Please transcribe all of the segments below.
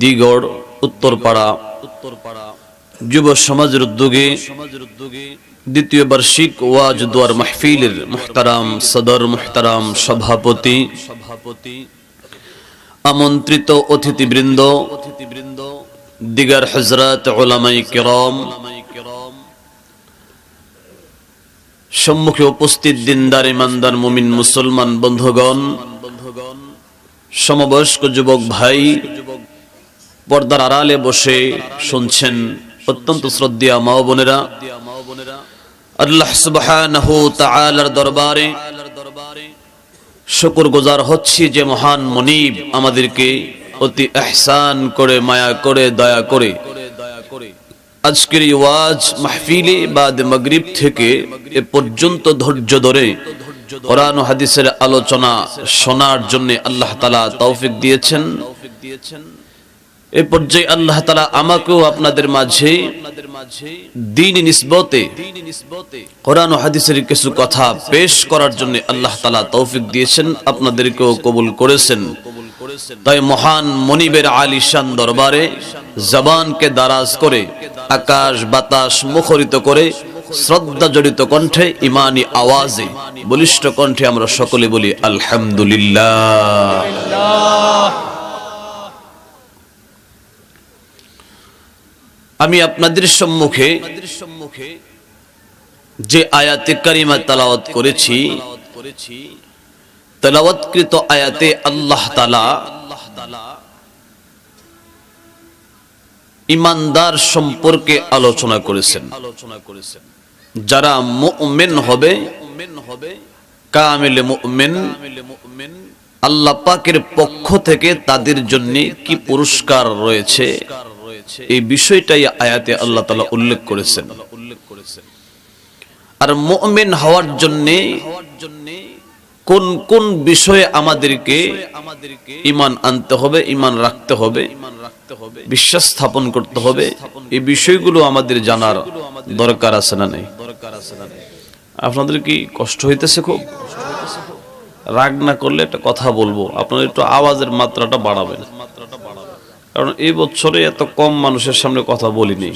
দিগড় উত্তরপাড়া যুব সমাজের উদ্যোগে দ্বিতীয় বার্ষিক ওয়াজ দুয়ার মাহফিলের মুহতারাম সদর, মুহতারাম সভাপতি, আমন্ত্রিত অতিথিবৃন্দ, দিগার হযরত উলামায়ে কিরাম, সম্মুখে উপস্থিত দিনদার ইমানদার মুমিন মুসলমান বন্ধুগণ, সমবয়স্ক যুবক ভাই, পর্দার আড়ালে বসে শুনছেন অত্যন্ত শ্রদ্ধেয় মা ও বোনেরা, আল্লাহ সুবহানাহু ওয়া তাআলার দরবারে শুকরগুজার হচ্ছি যে মহান মুনিব আমাদেরকে অতি ইহসান করে, মায়া করে, দয়া করে আজকের এই ওয়াজ মাহফিলে বাদ মাগরিব থেকে এ পর্যন্ত ধৈর্য ধরে কোরআন ও হাদিসের আলোচনা শোনার জন্য আল্লাহ তাআলা তৌফিক দিয়েছেন। এ পর্যায়ে আল্লাহ তাআলা আমাকেও আপনাদের মাঝে দ্বীনি নিসবতে কোরআন ও হাদিসের কিছু কথা পেশ করার জন্য আল্লাহ তাআলা তৌফিক দিয়েছেন, আপনাদেরকেও কবুল করেছেন। তাই মহান মুনিবের আলিশান দরবারে জবানকে দারাজ করে, আকাশ বাতাস মুখরিত করে, শ্রদ্ধা জড়িত কণ্ঠে, ইমানি আওয়াজে, বলিষ্ঠ কণ্ঠে আমরা সকলে বলি আলহামদুলিল্লাহ। আমি আপনাদের সম্মুখে যে আয়াতে কারিমা তেলাওয়াত করেছি, তেলাওয়াতকৃত আয়াতে আল্লাহ তাআলা ঈমানদার সম্পর্কে আলোচনা করেছেন। যারা মুমিন হবে, কামিল মুমিন, আল্লাহ পাকের পক্ষ থেকে তাদের জন্য কি পুরস্কার রয়েছে, এই বিষয়টাই আয়াতে আল্লাহ তাআলা উল্লেখ করেছেন। আর মুমিন হওয়ার জন্য কোন কোন বিষয়ে আমাদেরকে ঈমান আনতে হবে, ঈমান রাখতে হবে, বিশ্বাস স্থাপন করতে হবে, এই বিষয়গুলো আমাদের জানার দরকার আছে না নেই? আপনাদের কি কষ্ট হইতেছে? খুব রাগ না করলে একটা কথা বলবো, আপনারা একটু আওয়াজের মাত্রাটা বাড়াবেন, কারণ এই বছরে এত কম মানুষের সামনে কথা বলিনি।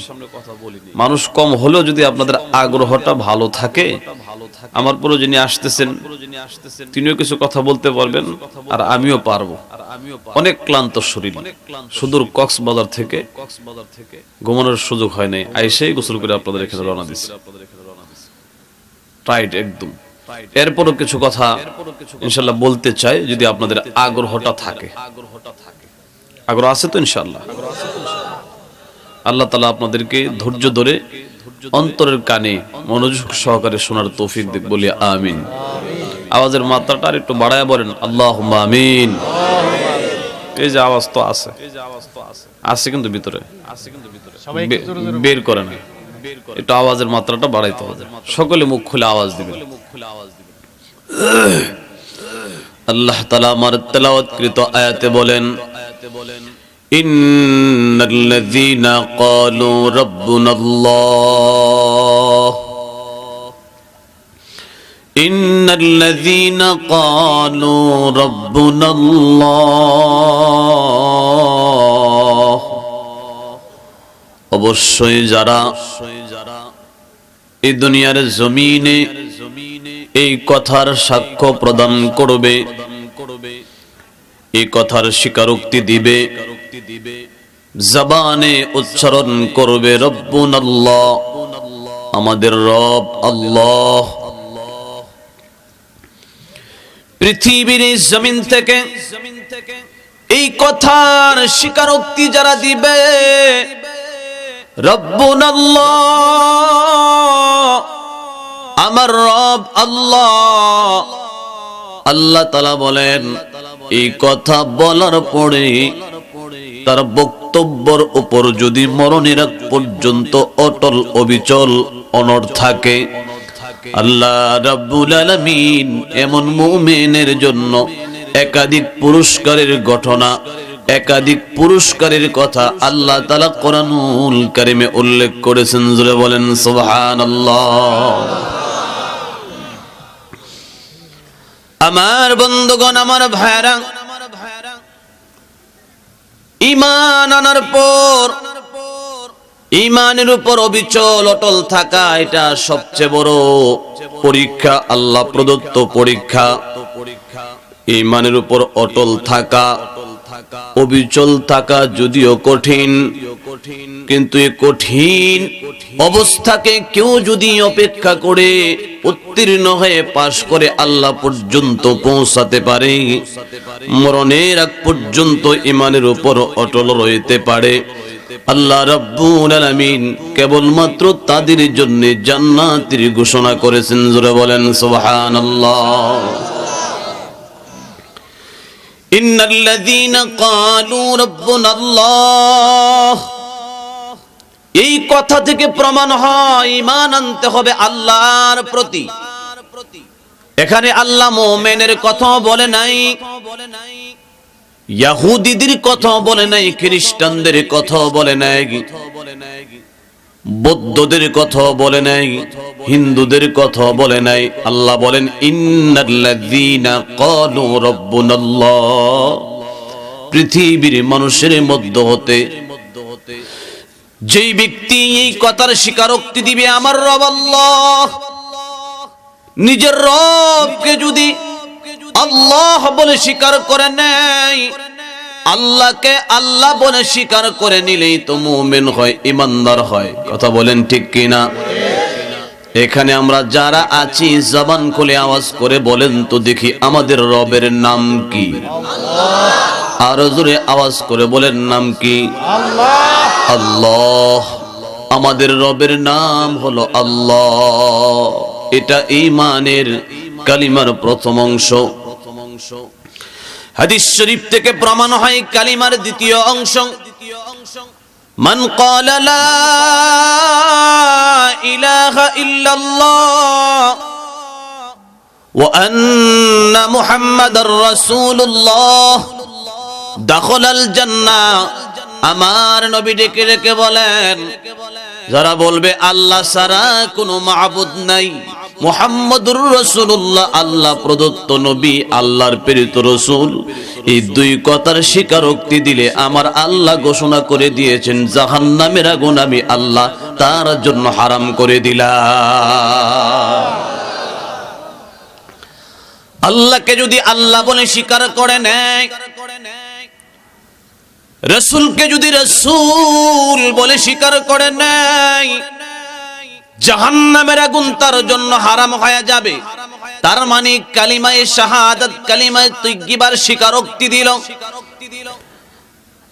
মানুষ কম হলেও যদি আপনাদের আগ্রহটা ভালো থাকে, আমার পরে যিনি আসতেছেন তিনিও কিছু কথা বলতে পারবেন, আর আমিও পারবো। অনেক ক্লান্ত শরীর, সুদূর কক্সবাজার থেকে ঘুমানোর সুযোগ হয় নাই, আইসেই গোসল করে আপনাদের এখানে রওনা দিচ্ছি, টাইট একদম। এরপরও কিছু কথা ইনশাআল্লাহ বলতে চাই, যদি আপনাদের আগ্রহটা থাকে। আগ্রহ আছে তো ইনশাআল্লাহ? আল্লাহ তাআলা আপনাদেরকে ধৈর্য ধরে অন্তরের কানে মনোযোগ সহকারে শোনার তৌফিক দিক, বলি আমিন। আওয়াজের মাত্রাটা আর একটু বাড়ায়া বলেন আল্লাহুম্মা আমিন। এই যে আওয়াজ তো আছে, আছে কিন্তু ভিতরে বের করে না, একটু আওয়াজের মাত্রাটা বাড়াইতে হবে। সকলে মুখ খুলে আওয়াজ দিবেন। আল্লাহ তাআলা আমার তেলাওয়াতকৃত আয়াতে বলেন, ইন্নাল্লাযীনা ক্বালু রাব্বুনাল্লাহ, ইন্নাল্লাযীনা ক্বালু রাব্বুনাল্লাহ, অবশ্যই যারা এই দুনিয়ার জমিনে এই কথার সাক্ষ্য প্রদান করবে, এই কথার স্বীকারোক্তি দিবে, জবানে উচ্চারণ করবে রব্বুনাল্লাহ, আমাদের রব আল্লাহ। পৃথিবীর জমিন থেকে এই কথার স্বীকারোক্তি যারা দিবে, রব্বুনাল্লাহ, আমার রব আল্লাহ, আল্লাহ তাআলা বলেন, এই কথা বলার পরে তার বক্তব্যের উপর যদি মরণের আগ পর্যন্ত অটল অবিচল অনড় থাকে, আল্লাহ রাব্বুল আলামিন এমন মুমিনের জন্য একাধিক পুরস্কারের ঘটনা, একাধিক পুরস্কারের কথা আল্লাহ তাআলা কোরআনুল কারীমে উল্লেখ করেছেন। জোরে বলেন সুবহানাল্লাহ। আমার বন্ধুগণ, আমার ভাইরা, ঈমান আনার পর ঈমানের উপর অবিচল অটল থাকা, এটা সবচেয়ে বড় পরীক্ষা, আল্লাহ প্রদত্ত পরীক্ষা। ঈমানের উপর অটল থাকা, অবিচল থাকা যদিও কঠিন, কিন্তু এই কঠিন অবস্থাকে কেউ যদি অপেক্ষা করে উত্তীর্ণ হয়ে পাশ করে আল্লাহ পর্যন্ত পৌঁছাতে পারে, মরণের আগ পর্যন্ত ঈমানের উপর অটল রইতে পারে, আল্লাহ রাব্বুল আলামিন কেবলমাত্র তাদের জন্য জান্নাতের ঘোষণা করেছেন। জোরে বলেন সুবহানাল্লাহ। ইন্নাল্লাযীনা ক্বালু রাব্বুনাল্লাহ, এই কথা থেকে প্রমাণ হয় ঈমান আনতে হবে আল্লাহর প্রতি। এখানে আল্লাহ মুমিনের কথা বলে নাই, ইহুদিদের কথা বলে নাই, খ্রিস্টানদের কথা বলে নাই, বৌদ্ধদের কথা বলে নাই, হিন্দুদের কথা বলে নাই। আল্লাহ বলেন ইন্নাল্লাযীনা ক্বালু রাব্বুনাল্লাহ, পৃথিবীর মানুষের মধ্য হতে যেই ব্যক্তি এই কথার স্বীকারোক্তি দিবে আমার রব আল্লাহ, নিজের রবকে যদি আল্লাহ বলে স্বীকার করে নেয়, আল্লাহকে আল্লাহ বলে স্বীকার করে নিলেই তো মুমিন হয়, ঈমানদার হয়। কথা বলেন ঠিক কিনা? এখানে আমরা যারা আছি জবান খুলে আওয়াজ করে বলেন তো দেখি আমাদের রবের নাম কি? আল্লাহ। আরো জোরে আওয়াজ করে বলেন নাম কি? আল্লাহ। আল্লাহ, আমাদের রবের নাম হলো আল্লাহ। এটা ঈমানের কালিমার প্রথম অংশ। হাদিস শরীফ থেকে প্রমাণ হয় কালিমার দ্বিতীয় অংশ, মান ক্বালা লা ইলাহা ইল্লাল্লাহ ওয়া আন্না মুহাম্মাদার রাসূলুল্লাহ দাখালাল জান্নাহ। আমার নবী ডেকে ডেকে বলেন, যারা বলবে আল্লাহ ছাড়া কোনো মাবুদ নাই, মুহাম্মদুর রাসূলুল্লাহ আল্লাহ প্রদত্ত নবী, আল্লাহর প্রেরিত রাসূল, এই দুই কথার স্বীকারোক্তি দিলে আমার আল্লাহ ঘোষণা করে দিয়েছেন জাহান্নামের আগুন আমি আল্লাহ তার জন্য হারাম করে দিলাম। আল্লাহকে যদি আল্লাহ বলে স্বীকার করে নেয়, রাসূলকে যদি রাসূল বলে স্বীকার করে নেয়, জাহান্নামের আগুন তার জন্য হারাম হয়ে যাবে। তার মানে কালিমায়ে শাহাদাত, কালিমায়ে তাইয়্যিবার স্বীকারোক্তি দিল।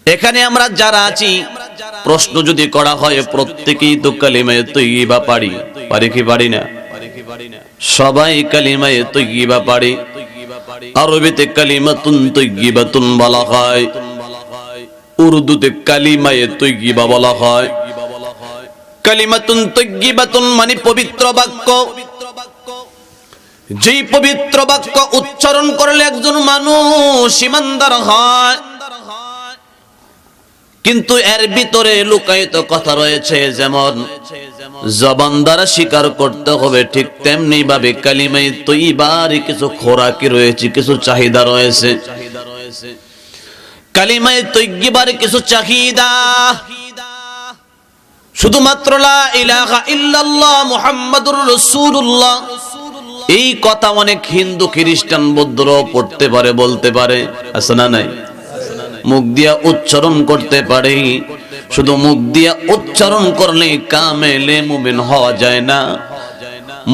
এখানে আমরা যারা আছি, প্রশ্ন যদি করা হয় প্রত্যেকেই তো কালিমায়ে তাইয়্যিবা পারি, পারি কি পারি না? সবাই কালিমায়ে তাইয়্যিবা পারি। আরবিতে কালিমাতুন তাইয়্যিবাতুন বলা হয়, উর্দুতে কালিমায়ে তাইয়্যিবা বলা হয়। কালিমাতুন তাইয়্যিবাতুন মানে পবিত্র বাক্য। যেই পবিত্র বাক্য উচ্চারণ করলে একজন মানুষ ঈমানদার হয়, কিন্তু এর ভিতরে লুকায়িত কথা রয়েছে। যেমন জবান দ্বারা স্বীকার করতে হবে, ঠিক তেমনি ভাবে কালিমায়ে তাইয়্যিবার কিছু খোরাকি রয়েছে, কিছু চাহিদা রয়েছে। কালিমায়ে তাইয়্যিবার কিছু চাহিদা, শুধুমাত্র লা ইলাহা ইল্লাল্লাহ মুহাম্মাদুর রাসূলুল্লাহ, এই কথা অনেক হিন্দু খ্রিস্টান বৌদ্ধরাও পড়তে পারে, বলতে পারে, আছে না নাই? মুখ দিয়া উচ্চারণ করতে পারে। শুধু মুখ দিয়া উচ্চারণ করলে কামেলে মুমিন হওয়া যায় না।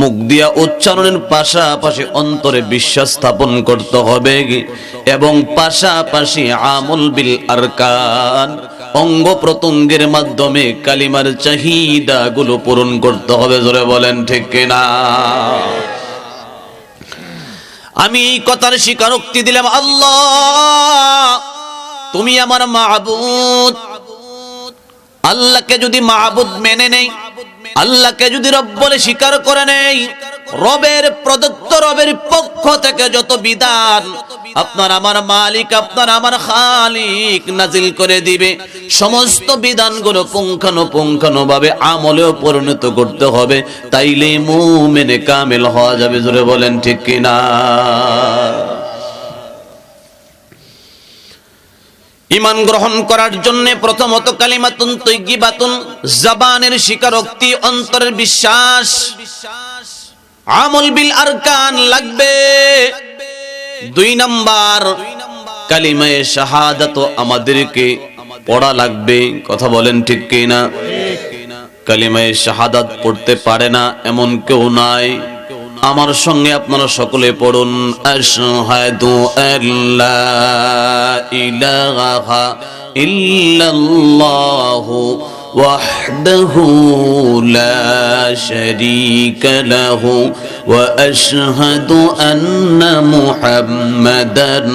মুখ দিয়া উচ্চারণের পাশাপাশি অন্তরে বিশ্বাস স্থাপন করতে হবে, এবং পাশাপাশি আমল বিল আরকান, অঙ্গ প্রত্যঙ্গের মাধ্যমে কালিমার চাহিদা গুলো পূরণ করতে হবে। জোরে বলেন ঠিক কিনা? আমি এই কথার স্বীকারোক্তি দিলাম, আল্লাহ তুমি আমার মাবুদ। আল্লাহকে যদি মাবুদ মেনে নেই, আল্লাহকে যদি রব বলে স্বীকার করে নেই, রবের প্রদত্ত, রবের পক্ষ থেকে যত বিধান আপনার আমার মালিক, আপনার আমার খালিক নাজিল করে দিবে, সমস্ত বিধানগুলো পুঙ্খানুপুঙ্খানুভাবে আমলেও পরিণত করতে হবে, তাইলে মুমিনে কামেল হওয়া যাবে। জোরে বলেন ঠিক কিনা? ঈমান গ্রহণ করার জন্য প্রথমত কালিমাতুন তাইয়্যিবাতুন, জবানের স্বীকারোক্তি, অন্তরের বিশ্বাস, আমল বিল আরকান লাগবে। 2 নাম্বার কালিমায়ে শাহাদাত আমাদেরকে পড়া লাগবে। কথা বলেন ঠিক কি না? কালিমায়ে শাহাদাত পড়তে পারে না এমন কেউ নাই। আমার সঙ্গে আপনারা সকলে পড়ুন, আশহাদু আল্লা ইলাহা ইল্লাল্লাহু ওয়াহদাহু লা শারীকা লাহু ওয়া আশহাদু আন্না মুহাম্মাদান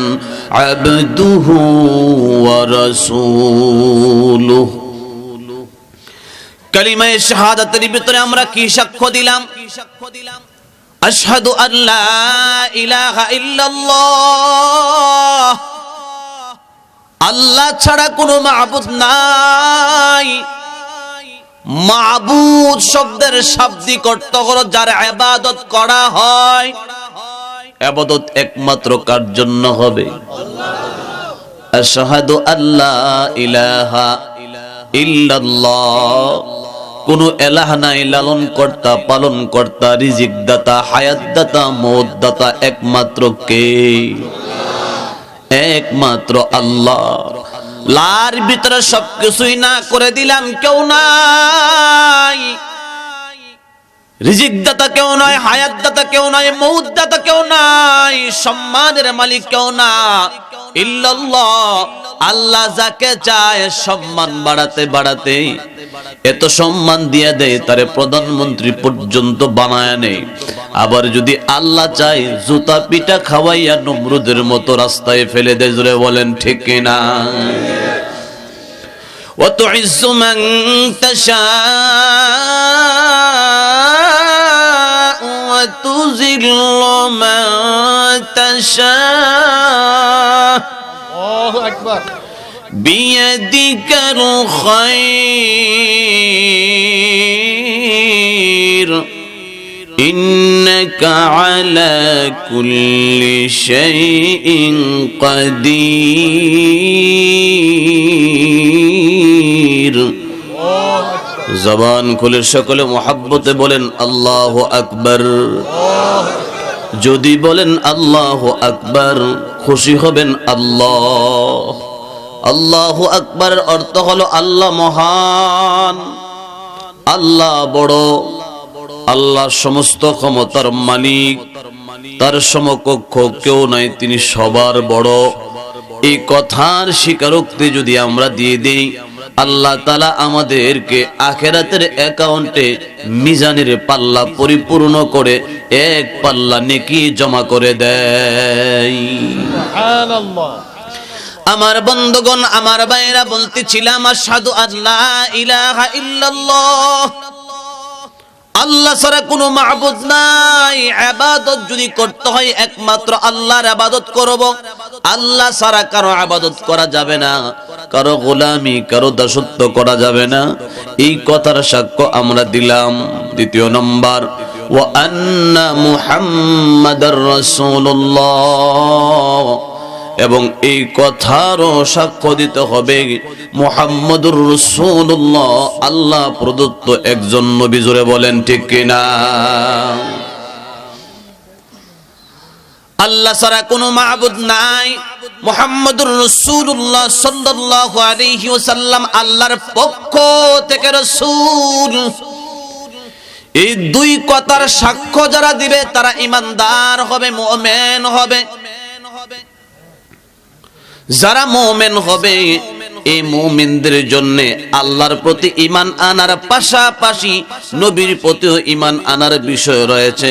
আবদুহু ওয়া রাসূলুহু। কালিমায়ে শাহাদাতের ভিতরে আমরা কি সাক্ষ্য দিলাম? আশহাদু আল্লা ইলাহা ইল্লাল্লাহ, আল্লাহ ছাড়া কোনো মাবুদ নাই। মাবুদ শব্দের শাব্দিক অর্থ হলো যার ইবাদত করা হয়। ইবাদত একমাত্র কার জন্য হবে? আশহাদু আল্লা ইলাহা ইল্লাল্লাহ, কোন এলাহ নাই, লালন কর্তা, পালন কর্তা, রিজিক দাতা, হায়াত দাতা, মওত দাতা একমাত্র কে? একমাত্র আল্লাহ। লার ভিতরে সবকিছুই না করে দিলাম, কেউ নাই। রিজিক দাতা কেউ নাই, হায়াত দাতা কেউ নাই, মওত দাতা কেউ নাই, সম্মানের মালিক কেউ না ইল্লাল্লাহ। আল্লাহ যাকে চায় সম্মান বাড়াতে বাড়াতে এত সম্মান দিয়ে দেয় তারে প্রধানমন্ত্রী পর্যন্ত বানায় নেই। আবার যদি আল্লাহ চায় জুতা পিটা খাওয়াইয়া নমরুদের মতো রাস্তায় ফেলে দেয়। জোরে বলেন ঠিক কিনা? ওয়া তুইজ্জু মান তাশা ওয়া তুযিল্লু মান তাশা, আল্লাহু আকবার। বিয়াদিকাল খায়র ইন্নাকা আলা কুল্লি শাইইন কাদির। জবান খুলে সকলে মুহাব্বতে বলেন আল্লাহু আকবার। যদি বলেন আল্লাহু আকবার, খুশি হবেন আল্লাহ। আল্লাহু আকবার অর্থ হলো আল্লাহ মহান, আল্লাহ বড়, আল্লাহ সমস্ত ক্ষমতার মালিক, তার সমকক্ষ কেউ নাই, তিনি সবার বড়। এই কথার স্বীকারোক্তি যদি আমরা দিয়ে দেই, আল্লাহ তাআলা আমাদেরকে আখিরাতের অ্যাকাউন্টে মিজানের পাল্লা পরিপূর্ণ করে এক পাল্লা নেকি জমা করে দেয়। সুবহানাল্লাহ। আমার বন্ধুগণ, আমার ভাইরা, বলতেছিলাম আশহাদু আল্লা ইলাহা ইল্লাল্লাহ, আল্লাহ ছাড়া কোনো মাবুদ নাই। ইবাদত যদি করতে হয় একমাত্র আল্লাহর ইবাদত করব। আল্লাহ ছাড়া কারো ইবাদত করা যাবে না, কারো গোলামি, কারো দাসত্ব করা যাবে না। এই কথার সাক্ষ্য আমরা দিলাম। দ্বিতীয় নম্বর, ওয়া আন্না মুহাম্মাদার রাসূলুল্লাহ, এবং এই কথারও সাক্ষ্য দিতে হবে মুহাম্মদুর রাসূলুল্লাহ আল্লাহ প্রদত্ত একজন নবী। জোরে বলেন ঠিক কিনা? আল্লাহ ছাড়া কোনো মাবুদ নাই। মুহাম্মদুর রাসূলুল্লাহ সাল্লাল্লাহু আলাইহি ওয়াসাল্লাম আল্লাহর পক্ষ থেকে রাসূল। এই দুই কথার সাক্ষ্য যারা দিবে তারা ঈমানদার হবে, মুমিন হবে। যারা মুমিন হবে, এই মুমিনদের জন্য আল্লাহর প্রতি ঈমান আনার পাশাপাশি নবীর প্রতিও ঈমান আনার বিষয় রয়েছে।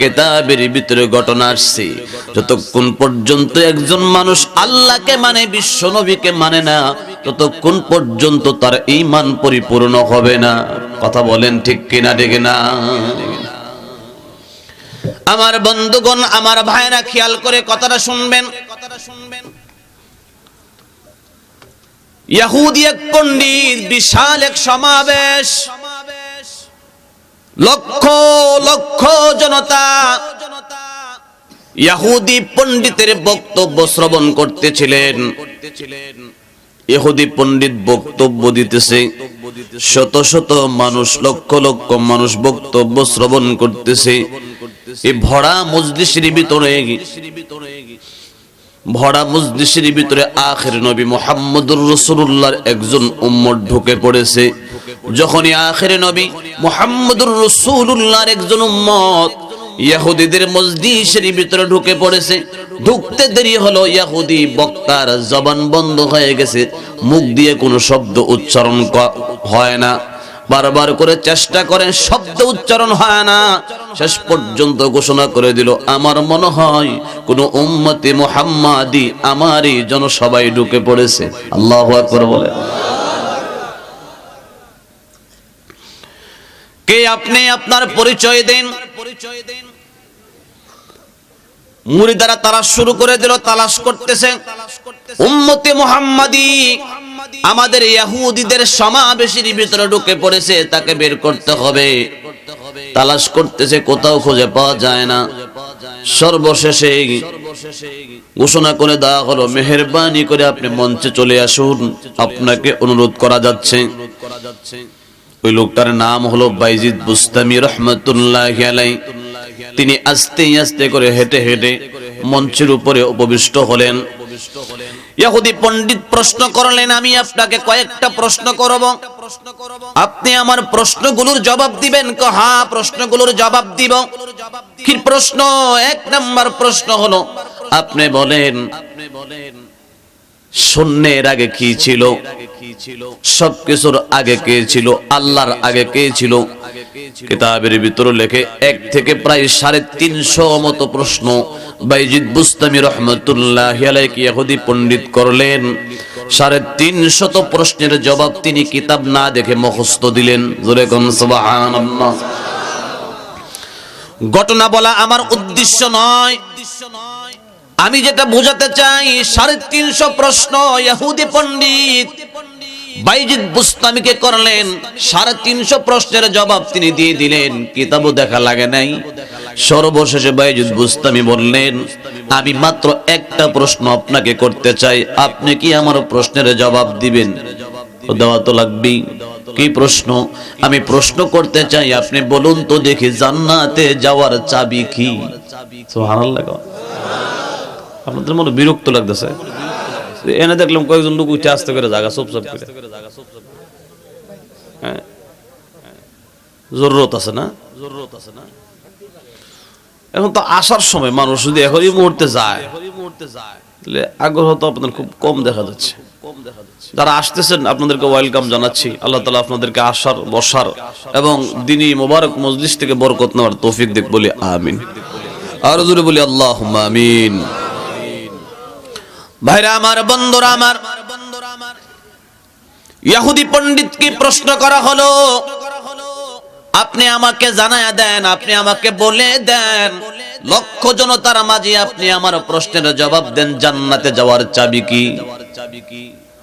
কিতাবের ভিতরে ঘটনা আসছে, যতক্ষণ পর্যন্ত একজন মানুষ আল্লাহকে মানে, বিশ্ব নবীকে মানে না, ততক্ষণ পর্যন্ত তার ঈমান পরিপূর্ণ হবে না। কথা বলেন ঠিক কিনা? ঠিক না? আমার বন্ধুগণ, আমার ভাইরা, খেয়াল করে কথাটা শুনবেন। ইহুদি এক পণ্ডিত, বিশাল এক সমাবেশ, লক্ষ লক্ষ জনতা ইহুদি পণ্ডিতের বক্তব্য শ্রবণ করতেছিলেন। ইহুদি পণ্ডিত বক্তব্য দিতেছে, শত শত মানুষ, লক্ষ লক্ষ মানুষ বক্তব্য শ্রবণ করতেছে। এই ভরা মজলিসের ভিতরে আখির নবী মুহাম্মদুর রাসূলুল্লাহর একজন উম্মত ঢুকে পড়েছে। যখনই আখির নবী মুহাম্মদুর রাসূলুল্লাহর একজন উম্মত ইহুদিদের মজলিসের ভিতরে ঢুকে পড়েছে, ঢুকতে দেরি হলো, ইহুদি বক্তার জবান বন্ধ হয়ে গেছে, মুখ দিয়ে কোনো শব্দ উচ্চারণ হয় না, বারবার করে চেষ্টা করে, শব্দ উচ্চারণ হয় না। শেষ পর্যন্ত ঘোষণা করে দিল, আমার মনে হয় কোন উম্মতে মুহাম্মাদি আমারই জনসভায় ঢুকে পড়েছে। আল্লাহু আকবার বলে। কে আপনি? আপনার পরিচয় দেন। মুরিদারা তালাশ শুরু করে দিল, তালাশ করতেছে। উম্মতে মুহাম্মাদি আমাদের ইহুদিদের সমাবেশের ভিতরে ঢুকে পড়েছে, তাকে বের করতে হবে। তালাশ করতেছে, কোথাও খুঁজে পাওয়া যায় না। সর্বশেষে ঘোষণা করে দেওয়া হলো, মেহেরবানি করে আপনি মঞ্চে চলে আসুন, আপনাকে অনুরোধ করা যাচ্ছে। ওই লোকটার নাম হলো বাইজিদ বুস্তামি রাহমাতুল্লাহি আলাইহি। তিনি আস্তে আস্তে করে হেঁটে হেঁটে মঞ্চের উপরে উপবিষ্ট হলেন। ইহুদি পণ্ডিত প্রশ্ন করলেন, আমি আপনাকে কয়েকটা প্রশ্ন করব, আপনি আমার প্রশ্নগুলোর জবাব দিবেন। হ্যাঁ, প্রশ্নগুলোর জবাব দিব। কি প্রশ্ন? এক নাম্বার প্রশ্ন হলো, আপনি বলেন শূন্যের আগে কি ছিল? সবকিছুর আগে কে ছিল? আল্লাহর আগে কে ছিল? কিতাবের ভিতরে লেখে 1 থেকে প্রায় 350 মতো প্রশ্ন বাইজিদ বুস্তামি রাহমাতুল্লাহি আলাইহি ইহুদি পণ্ডিত করলেন। 350 প্রশ্নের জবাব তিনি কিতাব না দেখে মুখস্থ দিলেন। জোরে কোন সুবহানাল্লাহ। ঘটনা বলা আমার উদ্দেশ্য নয়, আমি যেটা বোঝাতে চাই, 350 প্রশ্ন ইহুদি পণ্ডিত বাইজিদ বুস্তামিকে করলেন। 350 প্রশ্নের জবাব তিনি দিয়ে দিলেন, কিতাবও দেখা লাগে নাই। সর্বশেষে বাইজিদ বুস্তামি বললেন, আমি মাত্র একটা প্রশ্ন আপনাকে করতে চাই, আপনি কি আমার প্রশ্নের জবাব দিবেন? দেওয়া তো লাগবেই। কি প্রশ্ন? আমি প্রশ্ন করতে চাই, আপনি বলুন তো দেখি, জান্নাতে যাওয়ার চাবি কি? সুবহানাল্লাহ। আপনাদের মনে বিরক্ত লাগতেছে? এনে দেখলাম কয়েকজন লোক উঠে আসতে করে জায়গা সব করে। জরুরত আছে না? এখন তো আসার সময় মানুষ যদি এখন এই মুহূর্তে যায়, আগ্রহ তো আপনাদের খুব কম দেখা যাচ্ছে। যারা আসতেছেন আপনাদেরকে ওয়েলকাম জানাচ্ছি। আল্লাহ তাআলা আপনাদেরকে আসার, বসার এবং দ্বীনি মোবারক মজলিস থেকে বরকত নেওয়ার তৌফিক দিক বলি আমিন। আর জোরে বলি আল্লাহুম্মা আমিন। ভাইরা আমার, বন্ধুরা আমার, ইহুদি পণ্ডিতকে প্রশ্ন করা হলো, আপনি আমাকে জানায়া দেন, আপনি আমাকে বলে দেন, লক্ষ জনতার মাঝে আপনি আমার প্রশ্নের জবাব দেন, জান্নাতে যাওয়ার চাবি কি?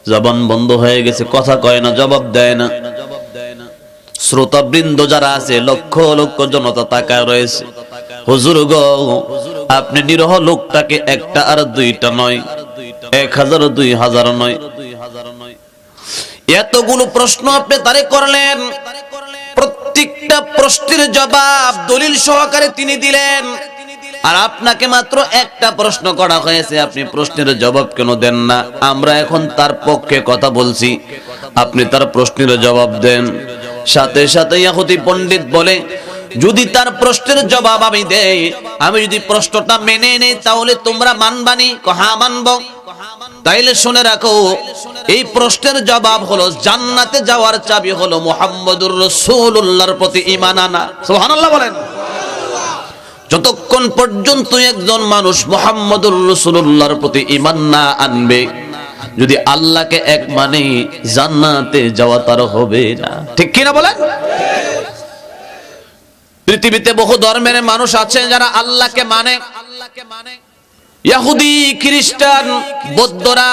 জবান বন্ধ হয়ে গেছে, কথা কয় না, জবাব দেয় না। শ্রোতাবৃন্দ যারা আছে, লক্ষ লক্ষ জনতা তাকায় রয়েছে। হুজুর গো, আপনি নিরহ লোকটাকে একটা আর দুইটা নয়, 1000 2000 নয়, এতগুলো প্রশ্ন আপনি তারে করলেন। প্রত্যেকটা প্রশ্নের জবাব দলিল সহকারে তিনি দিলেন, আর আপনাকে মাত্র একটা প্রশ্ন করা হয়েছে, আপনি প্রশ্নের জবাব কেন দেন না? আমরা এখন তার পক্ষে কথা বলছি, আপনি তার প্রশ্নের জবাব দেন। সাথে সাথে ইহুদি পণ্ডিত বলে, যদি তার প্রশ্নের জবাব আমি দেই, আমি যদি প্রশ্নটা মেনে নেই, তাহলে তোমরা মানবানি? হ্যাঁ মানব। তাইলে শুনে রাখো, এই প্রশ্নের জবাব হলো, জান্নাতে যাওয়ার চাবি হলো মুহাম্মদুর রাসূলুল্লাহর প্রতি ঈমান আনা। সুবহানাল্লাহ বলেন। যতক্ষণ পর্যন্ত একজন মানুষ মুহাম্মদুর রাসূলুল্লাহর প্রতি ঈমান না আনবে, যদি আল্লাহকে এক মানে, জান্নাতে যাওয়া তার হবে না। ঠিক কি না বলেন? পৃথিবীতে বহু ধর্মের মানুষ আছে যারা আল্লাহকে মানে। ইহুদি, খ্রিস্টান, বৌদ্ধরা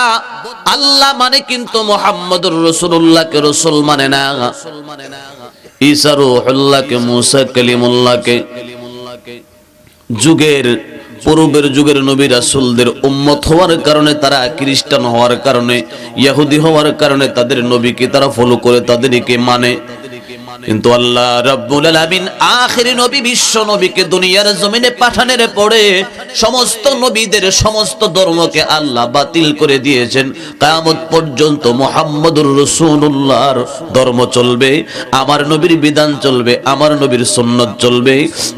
আল্লাহ মানে, কিন্তু মুহাম্মদুর রাসূলুল্লাহকে রাসূল মানে না। ঈসা রূহুল্লাহকে, মুসা কালিমুল্লাহকে যুগের পূর্বের যুগের নবী রাসূলদের উম্মত হওয়ার কারণে, তারা খ্রিস্টান হওয়ার কারণে, ইহুদি হওয়ার কারণে তাদের নবীকে তারা ফলো করে, তাদেরকে মানে। কিন্তু আল্লাহ রাব্বুল আলামিন আখেরি নবী, বিশ্ব নবীকে দুনিয়ার জমিনে পাঠানোর পরে সমস্ত নবীদের সমস্ত ধর্মকে আল্লাহ বাতিল করে দিয়েছেন। কিয়ামত পর্যন্ত মুহাম্মদুর রাসূলুল্লাহর ধর্ম চলবে, আমার নবীর বিধান চলবে, আমার নবীর সুন্নাত চলবে।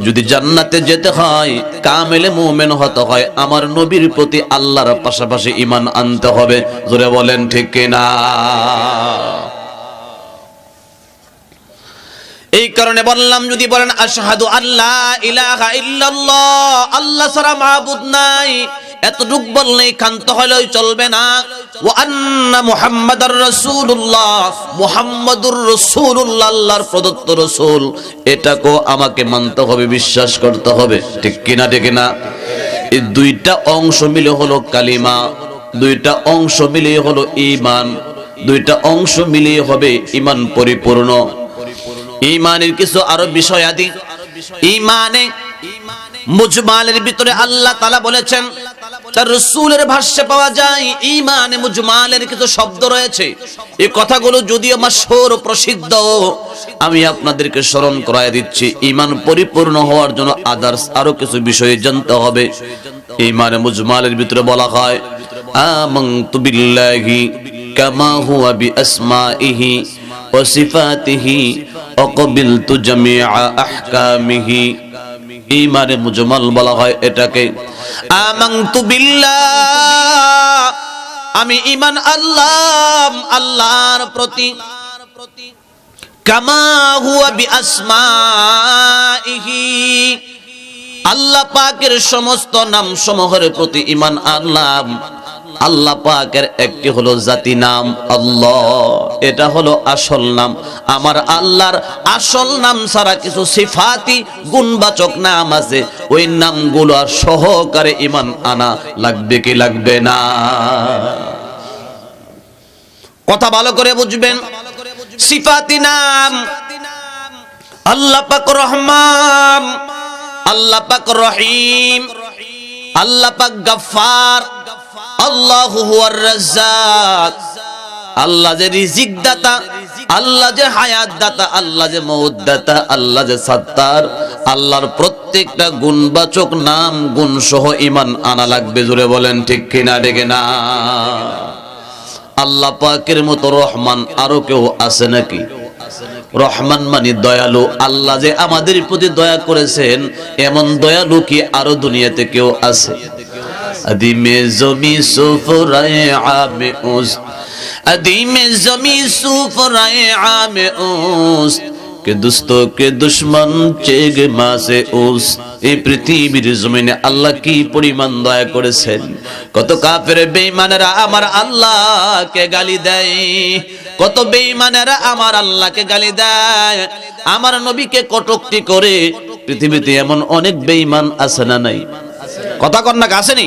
যদি জান্নাতে যেতে হয়, কামেলে মুমিন হতে হয়, আমার নবীর প্রতি আল্লাহর পাশাপাশি ঈমান আনতে হবে। জোরে বলেন ঠিক কিনা? এই কারণে বললাম, যদি বলেন আশহাদু আল্লা ইলাহা ইল্লাল্লাহ, আল্লাহ ছাড়া মাবুদ নাই, এতটুক বললেই ক্ষান্ত হলেই চলবে না। ওয়া আন্না মুহাম্মাদার রাসূলুল্লাহ, মুহাম্মাদুর রাসূলুল্লাহ আল্লাহর প্রদত্ত রাসূল, এটাকেও আমাকে মানতে হবে, বিশ্বাস করতে হবে। ঠিক কিনা? ঠিক না? এই দুইটা অংশ মিলে হলো কালিমা, দুইটা অংশ মিলে হলো ঈমান, দুইটা অংশ মিলে হবে ঈমান পরিপূর্ণ। ঈমানের কিছু আরো বিষয়াদি, ঈমানে মুজমালের ভিতরে আল্লাহ তাআলা বলেছেন, তার রাসূলের ভাষ্যে পাওয়া যায় ঈমানে মুজমালের কিছু শব্দ রয়েছে। এই কথাগুলো যদিও মাশহুর প্রসিদ্ধ, আমি আপনাদেরকে স্মরণ করায় দিচ্ছি। ঈমান পরিপূর্ণ হওয়ার জন্য আদার্স আরো কিছু বিষয় জানতে হবে। ঈমানে মুজমালের ভিতরে বলা হয়, আমানতু বিল্লাহি কামা হুয়া বিআসমাইহি ওয়া সিফাতিহি ওয়া ক্বাবিলতু জামিআ আহকামিহি। ঈমানে মুজমাল বলা হয় এটাকে। আমানতু বিল্লাহ, আমি ঈমান আনলাম আল্লাহর প্রতি, কামা হুয়া বিআসমাইহি, আল্লাহ পাকের সমস্ত নাম সমূহের প্রতি ঈমান আনলাম। আল্লাহ পাকের একটি হলো জাতি নাম আল্লাহ, এটা হলো আসল নাম। আমার আল্লাহর আসল নাম ছাড়া কিছু সিফাতি গুণবাচক নাম আছে, ওই নামগুলো সহকারে ঈমান আনা লাগবে কি লাগবে না? কথা ভালো করে বুঝবেন। সিফাতি নাম, আল্লাহ পাক রহমান, আল্লাহ পাক রহিম, আল্লাহ পাক গফফার, আল্লাহু হুয়ার রাজ্জাক, আল্লাহ যে রিজিক দাতা, আল্লাহ যে হায়াত দাতা, আল্লাহ যে মউত দাতা, আল্লাহ যে সাত্তার। আল্লাহর প্রত্যেকটা গুণবাচক নাম গুণ সহ ঈমান আনা লাগবে। জোরে বলেন ঠিক কিনা? ঠিক না? আল্লাহ পাকের মতো রহমান আরো কেউ আছে নাকি? রহমান মানে দয়ালু। আল্লাহ যে আমাদের প্রতি দয়া করেছেন, এমন দয়ালু কি আরো দুনিয়াতে কেউ আছে? আদিমে জমি সুফরায়ে আমে উস, আদিমে জমি সুফরায়ে আমে উস, কে দুস্তোं के दुश्मन चेग मासे उस। এই পৃথিবীর জমিনে আল্লাহ কি পরিমাণ দয়া করেছেন। কত কাফের বেঈমানেরা আমার আল্লাহকে গালি দেয়, কত বেঈমানেরা আমার আল্লাহকে গালি দেয়, আমার নবীকে কটূক্তি করে। পৃথিবীতে এমন অনেক বেঈমান আছে না নাই? কথা কন না, আসেনি?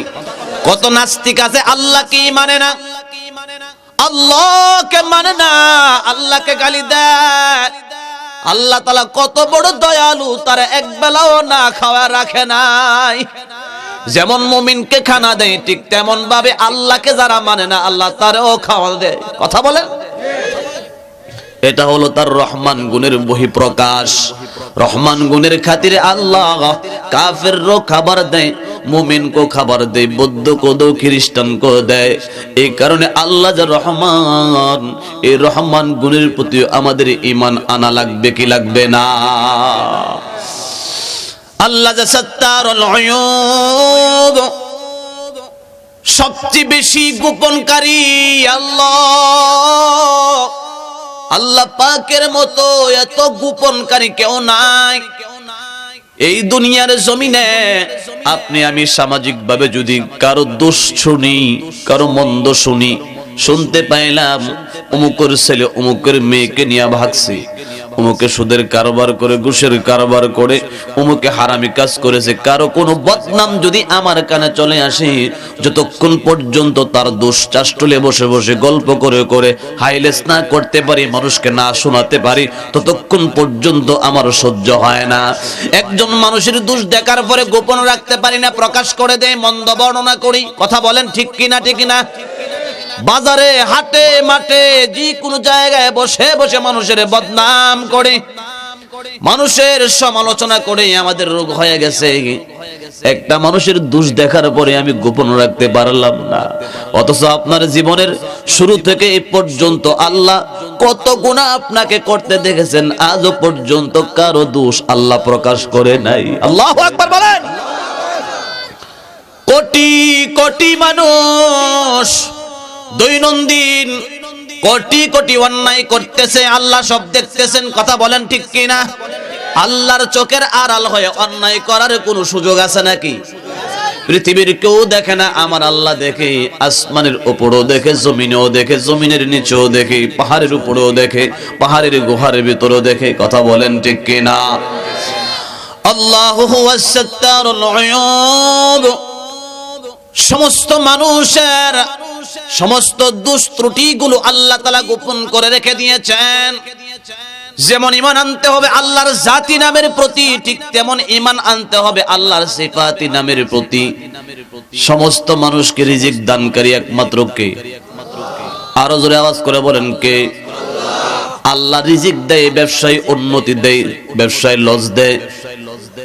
কত নাস্তিক আছে আল্লাহকে মানে না, আল্লাহকে মানে না, আল্লাহকে গালি দেয়। আল্লাহ তাআলা কত বড় দয়ালু, তারা এক বেলাও না খাওয়া রাখে নাই। যেমন মুমিনকে খানা দেয়, ঠিক তেমন ভাবে আল্লাহকে যারা মানে না, আল্লাহ তারাও খাওয়া দেয়। কথা বলেন। এটা হলো তার রহমান গুণের বহিঃপ্রকাশ। রহমান গুণের খাতিরে আল্লাহ কাফেরও খাবার দেয়, মুমিনকে খাবার দেয়, বৌদ্ধকে দেয়, খ্রিস্টানকে দেয়। এই কারণে আল্লাহ যে রহমান, এই রহমান গুণের প্রতি আমাদের ঈমান আনা লাগবে কি লাগবে না? আল্লাহ যে সত্তারুল উয়ুব, সবচেয়ে বেশি গোপনকারী আল্লাহ। আল্লাহ পাকের মতো এত গোপনকারী কেউ নাই এই দুনিয়ার জমিনে। আপনি আমি সামাজিক ভাবে যদি কারো দোষ শুনি, কারো মন্দ শুনি, শুনতে পাইলাম অমুকের ছেলে অমুকের মেয়েকে নিয়ে ভাগছে, অমুকে সুদের কারবার করে, ঘুষের কারবার করে, অমুকে হারামি কাজ করেছে, কারো কোনো বদনাম যদি আমার কানে চলে আসে, যতক্ষণ পর্যন্ত তার দোষ চাষ্টলে বসে বসে গল্প করে করে হাইলেস না করতে পারি, মানুষকে না শোনাতে পারি, ততক্ষণ পর্যন্ত আমার সহ্য হয় না। একজন মানুষের দোষ দেখার পরে গোপন রাখতে পারি না, প্রকাশ করে দেয়, মন্দ বর্ণনা করি। কথা বলেন ঠিক কিনা? ঠিক কিনা? বাজারে, হাটে, মাঠে, যে কোনো জায়গায় বসে বসে মানুষের বদনাম করে, মানুষের সমালোচনা করে আমাদের রোগ হয়ে গেছে। একটা মানুষের দোষ দেখার পরে আমি গোপন রাখতে পারলাম না, অথচ আপনার জীবনের শুরু থেকে এই পর্যন্ত আল্লাহ কত গুনাহ আপনাকে করতে দেখেছেন, আজও পর্যন্ত কারো দোষ আল্লাহ প্রকাশ করে নাই। আল্লাহু আকবার বলেন। কোটি কোটি মানুষ দৈনন্দিন কোটি কোটি অন্যায় করতেছে, আল্লাহ সব দেখতেছেন। কথা বলেন ঠিক কিনা? আল্লাহর চোখের আড়াল হয়ে অন্যায় করার কোনো সুযোগ আছে নাকি? পৃথিবীর কেউ দেখে না, আমার আল্লাহ দেখে। আসমানের উপরেও দেখে, জমিনেও দেখে, জমিনের নিচেও দেখে, পাহাড়ের উপরেও দেখে, পাহাড়ের গুহার ভিতরেও দেখে। কথা বলেন ঠিক কিনা? আল্লাহু হুয়াস সাত্তারুল উয়ুব। সমস্ত মানুষের সমস্ত দোষ ত্রুটিগুলো আল্লাহ তাআলা গোপন করে রেখে দিয়েছেন। যেমন ঈমান আনতে হবে আল্লাহর জাতি নামের প্রতি, ঠিক তেমন ঈমান আনতে হবে আল্লাহর সিফাতি নামের প্রতি। সমস্ত মানুষকে রিজিক দানকারী একমাত্র কে? আরো জোরে আওয়াজ করে বলেন কে? আল্লাহ রিজিক দেয়, ব্যবসায় উন্নতি দেয়, ব্যবসায় লস দেয়।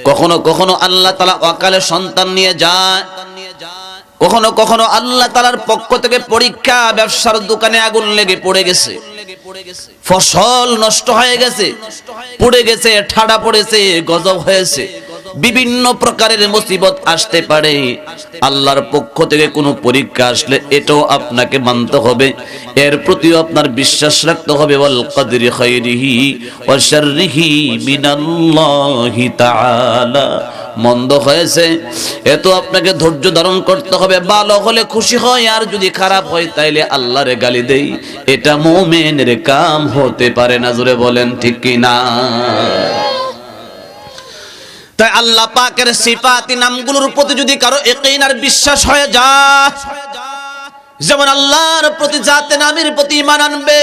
কখনো কখনো আল্লাহ তাআলা অকালে সন্তান নিয়ে যায়, কখনো কখনো আল্লাহ তাআলার পক্ষ থেকে পরীক্ষা। ব্যবসার দোকানে আগুন লেগে পড়ে গেছে, ফসল নষ্ট হয়ে গেছে, পড়ে গেছে, ঠাডা পড়েছে, গজব হয়েছে, বিভিন্ন প্রকারের মুসিবত আসতে পারে। আল্লাহর পক্ষ থেকে কোনো পরীক্ষা আসলে এটাও আপনাকে মানতে হবে, এর প্রতিও আপনার বিশ্বাস রাখতে হবে। ওয়াল কদরি খাইরিহি ওয়া শাররিহি মিনাল্লাহি তাআলা। মন্দ হয়েছে এত আপনাকে ধৈর্য ধারণ করতে হবে। ভালো হলে খুশি হয়, আর যদি খারাপ হয় তাইলে আল্লাহরে গালি দেই। এটা মুমিনের কাম হতে পারে না। জোরে বলেন ঠিক কিনা? তাই আল্লাহ পাকের সিফাতি নামগুলোর প্রতি যদি কারো ইয়াকিন আর বিশ্বাস হয়ে যায়, যেমন আল্লাহর প্রতি জাতে নামের প্রতি ঈমান আনবে,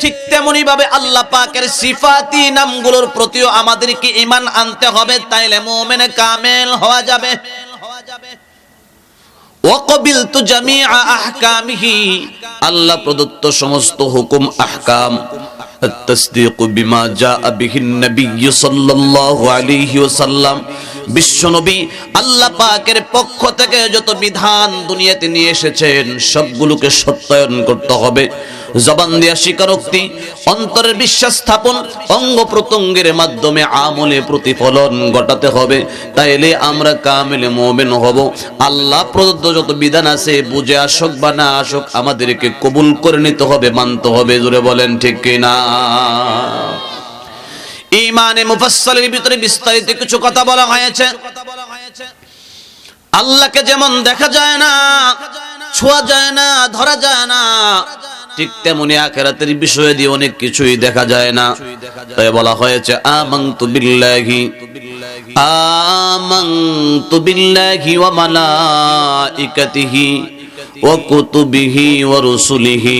ঠিক তেমনি ভাবে আল্লাহ পাকের সিফাতি নামগুলোর প্রতিও আমাদেরকে ঈমান আনতে হবে, তাইলে মুমিন কামেল হওয়া যাবে। ওয়াকবিলতু জামিআ আহকামিহি। আল্লাহ প্রদত্ত সমস্ত হুকুম আহকাম, التصديق بما جاء به النبي صلى الله عليه وسلم। বিশ্বনবী আল্লাহ পাকের পক্ষ থেকে যত বিধান দুনিয়াতে নিয়ে এসেছেন সবগুলোকে সত্যায়ন করতে হবে। জবান দিয়ে স্বীকারোক্তি, অন্তরের বিশ্বাস স্থাপন, অঙ্গ প্রত্যঙ্গের মাধ্যমে আমলে প্রতিফলন ঘটাতে হবে, তাইলে আমরা কামিল মুমিন হব। আল্লাহ প্রদত্ত যত বিধান আছে, বুঝে আসুক বা না আসুক, আমাদেরকে কবুল করে নিতে হবে, মানতে হবে। জোরে বলেন ঠিক কিনা? ঈমানে মুফাসসালের ভিতরে বিস্তারিত কিছু কথা বলা হয়েছে। আল্লাহকে যেমন দেখা যায় না, ছোঁয়া যায় না, ধরা যায় না, ঠিক তেমনি আখিরাতের বিষয়ে দিয়ে অনেক কিছুই দেখা যায় না। তাই বলা হয়েছে আমানতু বিল্লাহি ওয়া মালাইকাতিহি ওয়া কুতুবিহি ওয়া রুসুলিহি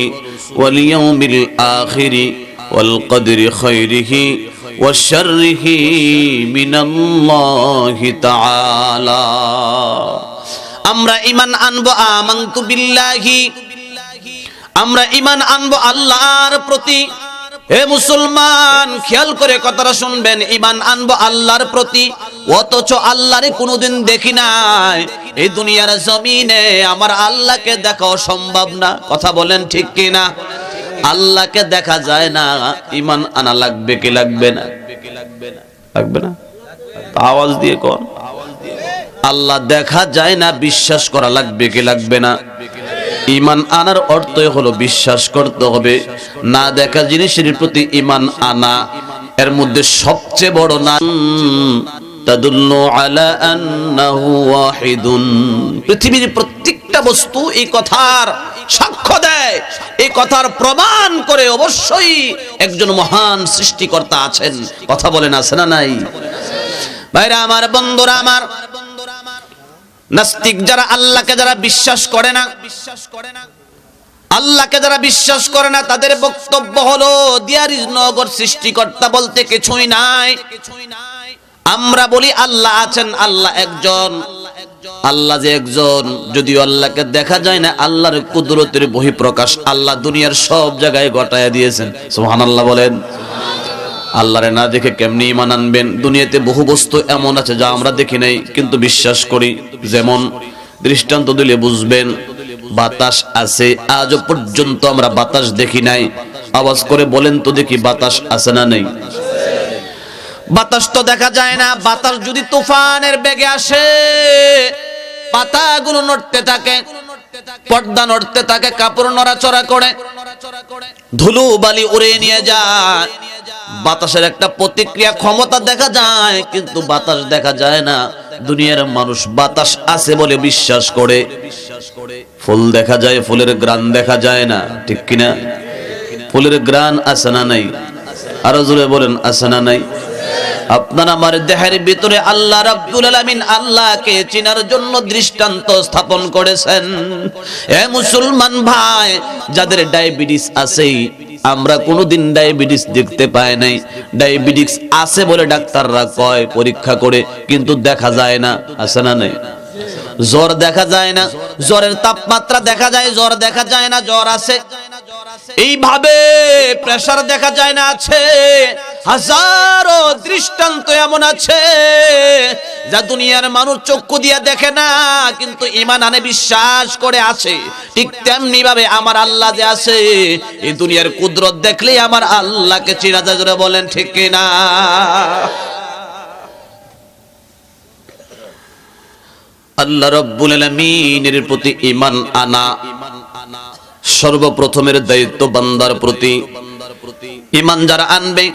ওয়াল ইয়াউমিল আখিরি ওয়াল কদরি খাইরিহি ওয়া শাররিহি মিনাল্লাহি তাআলা। আমরা ঈমান আনবো আমানতু বিল্লাহি, আমরা ঈমান আনবো আল্লাহর প্রতি। হে মুসলমান, খেয়াল করে কথাটা শুনবেন, ঈমান আনবো আল্লাহর প্রতি, অথচ আল্লাহরে কোনোদিন দেখি নাই। এই দুনিয়ার জমিনে আমার আল্লাহকে দেখা সম্ভব না। কথা বলেন ঠিক কিনা? আল্লাহকে দেখা যায় না, ঈমান আনা লাগবে কি লাগবে না? লাগবে না? আওয়াজ দিয়ে কর। আল্লাহ দেখা যায় না, বিশ্বাস করা লাগবে কি লাগবে না? ঈমান আনার অর্থই হলো বিশ্বাস করতে হবে। না দেখা জিনিসের প্রতি ঈমান আনা, এর মধ্যে সবচেয়ে বড় নাম তাদুল্লু আলা আন্নাহু ওয়াহিদুন। পৃথিবীর প্রত্যেকটা বস্তু এই কথার সাক্ষ্য দেয় দেয়, এই কথার প্রমাণ করে অবশ্যই একজন মহান সৃষ্টিকর্তা আছেন। কথা বলেন আছে না নাই? ভাইরা আমার, বন্ধুরা আমার, নাস্তিক যারা, আল্লাহকে যারা বিশ্বাস করে না, আল্লাহকে যারা বিশ্বাস করে না, তাদের বক্তব্য হলো দেয়ার ইজ নো গড, সৃষ্টিকর্তা বলতে কিছুই নাই। আমরা বলি আল্লাহ আছেন, আল্লাহ একজন। আল্লাহ যে একজন, যদিও আল্লাহকে দেখা যায় না, আল্লাহর কুদরতের বহিঃপ্রকাশ আল্লাহ দুনিয়ার সব জায়গায় ঘটায়া দিয়েছেন। সুবহানাল্লাহ বলেন। আল্লাহরে না দেখে কেমনি ঈমান আনবেন? দুনিয়াতে বহু বস্তু এমন আছে যা আমরা দেখি নাই কিন্তু বিশ্বাস করি। যেমন দৃষ্টান্ত দিলে বুঝবেন, বাতাস আছে, আজও পর্যন্ত আমরা বাতাস দেখি নাই। আওয়াজ করে বলেন তো দেখি, বাতাস আছে না নেই? বাতাস তো দেখা যায় না। বাতাস যদি তুফানের বেগে আসে, পাতাগুলো নড়তে থাকে, পর্দা নড়তে থাকে, কাপড় নড়াচড়া করে, ধুলো বালি উড়ে নিয়ে যায়। বাতাসের একটা প্রতিক্রিয়া ক্ষমতা দেখা যায়, কিন্তু বাতাস দেখা যায় না। দুনিয়ার মানুষ বাতাস আছে বলে বিশ্বাস করে। ফুল দেখা যায়, ফুলের ঘ্রাণ দেখা যায় না, ঠিক কিনা? ফুলের ঘ্রাণ আছে না নাই? আরো জোরে বলেন, আছে না নাই? আপনার আমার দেহের ভিতরে আল্লাহ রাব্বুল আলামিন আল্লাহকে চিনার জন্য দৃষ্টান্ত স্থাপন করেছেন। এ মুসলমান ভাই, যাদের ডায়াবেটিস আছে, আমরা কোনোদিন ডায়াবেটিস দেখতে পাই নাই। ডায়াবেটিস আছে বলে ডাক্তাররা কয় পরীক্ষা করে, কিন্তু দেখা যায় না, আছে না নাই? জ্বর দেখা যায় না, জ্বরের তাপমাত্রা দেখা যায়, জ্বর দেখা যায় না, জ্বর আছে। এইভাবে প্রেসার দেখা যায় না, আছে। হাজারো দৃষ্টান্ত এমন আছে যা দুনিয়ার মানুষ চক্ষু দিয়ে দেখে না, কিন্তু ঈমান আনে, বিশ্বাস করে আছে। ঠিক তেমনি ভাবে আমার আল্লাহ যে আছে, এই দুনিয়ার কুদরত দেখলেই আমার আল্লাহকে চিনা যায়। জোরে বলেন ঠিক কিনা? আল্লাহ রাব্বুল আলামিনের প্রতি ঈমান আনা সর্বপ্রথমের দায়িত্ব বান্দার প্রতি। ঈমান যারা আনবে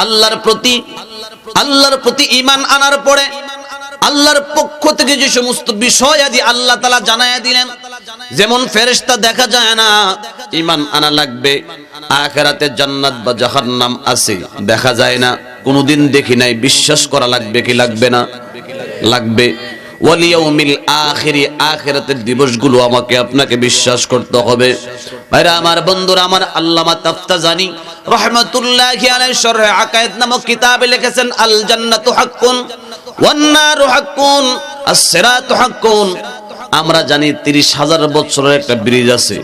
আল্লাহর প্রতি ঈমান আনার পরে আল্লাহর পক্ষ থেকে যে সমস্ত বিষয় আদি আল্লাহ তাআলা জানায়া দিলেন, যেমন ফেরেশতা দেখা যায় না, ঈমান আনা লাগবে। আখিরাতে জান্নাত বা জাহান্নাম আছে, দেখা যায় না, কোনোদিন দেখি নাই, বিশ্বাস করা লাগবে কি লাগবে না? লাগবে। ওয়াল ইয়াউমিল আখির, আখিরাতের দিবসগুলো আমাকে আপনাকে বিশ্বাস করতে হবে। ভাইরা আমার, বন্ধুরা আমার, আল্লামা তাফতাজানি রাহমাতুল্লাহি আলাইহি শরহ আকায়েদ নামক কিতাবে লিখেছেন, আল জান্নাতু হাক্কুন ওয়ান নারু হাক্কুন আস-সিরাতু হাক্কুন। আমরা জানি 30,000 বছরের একটা ব্রিজ আছে,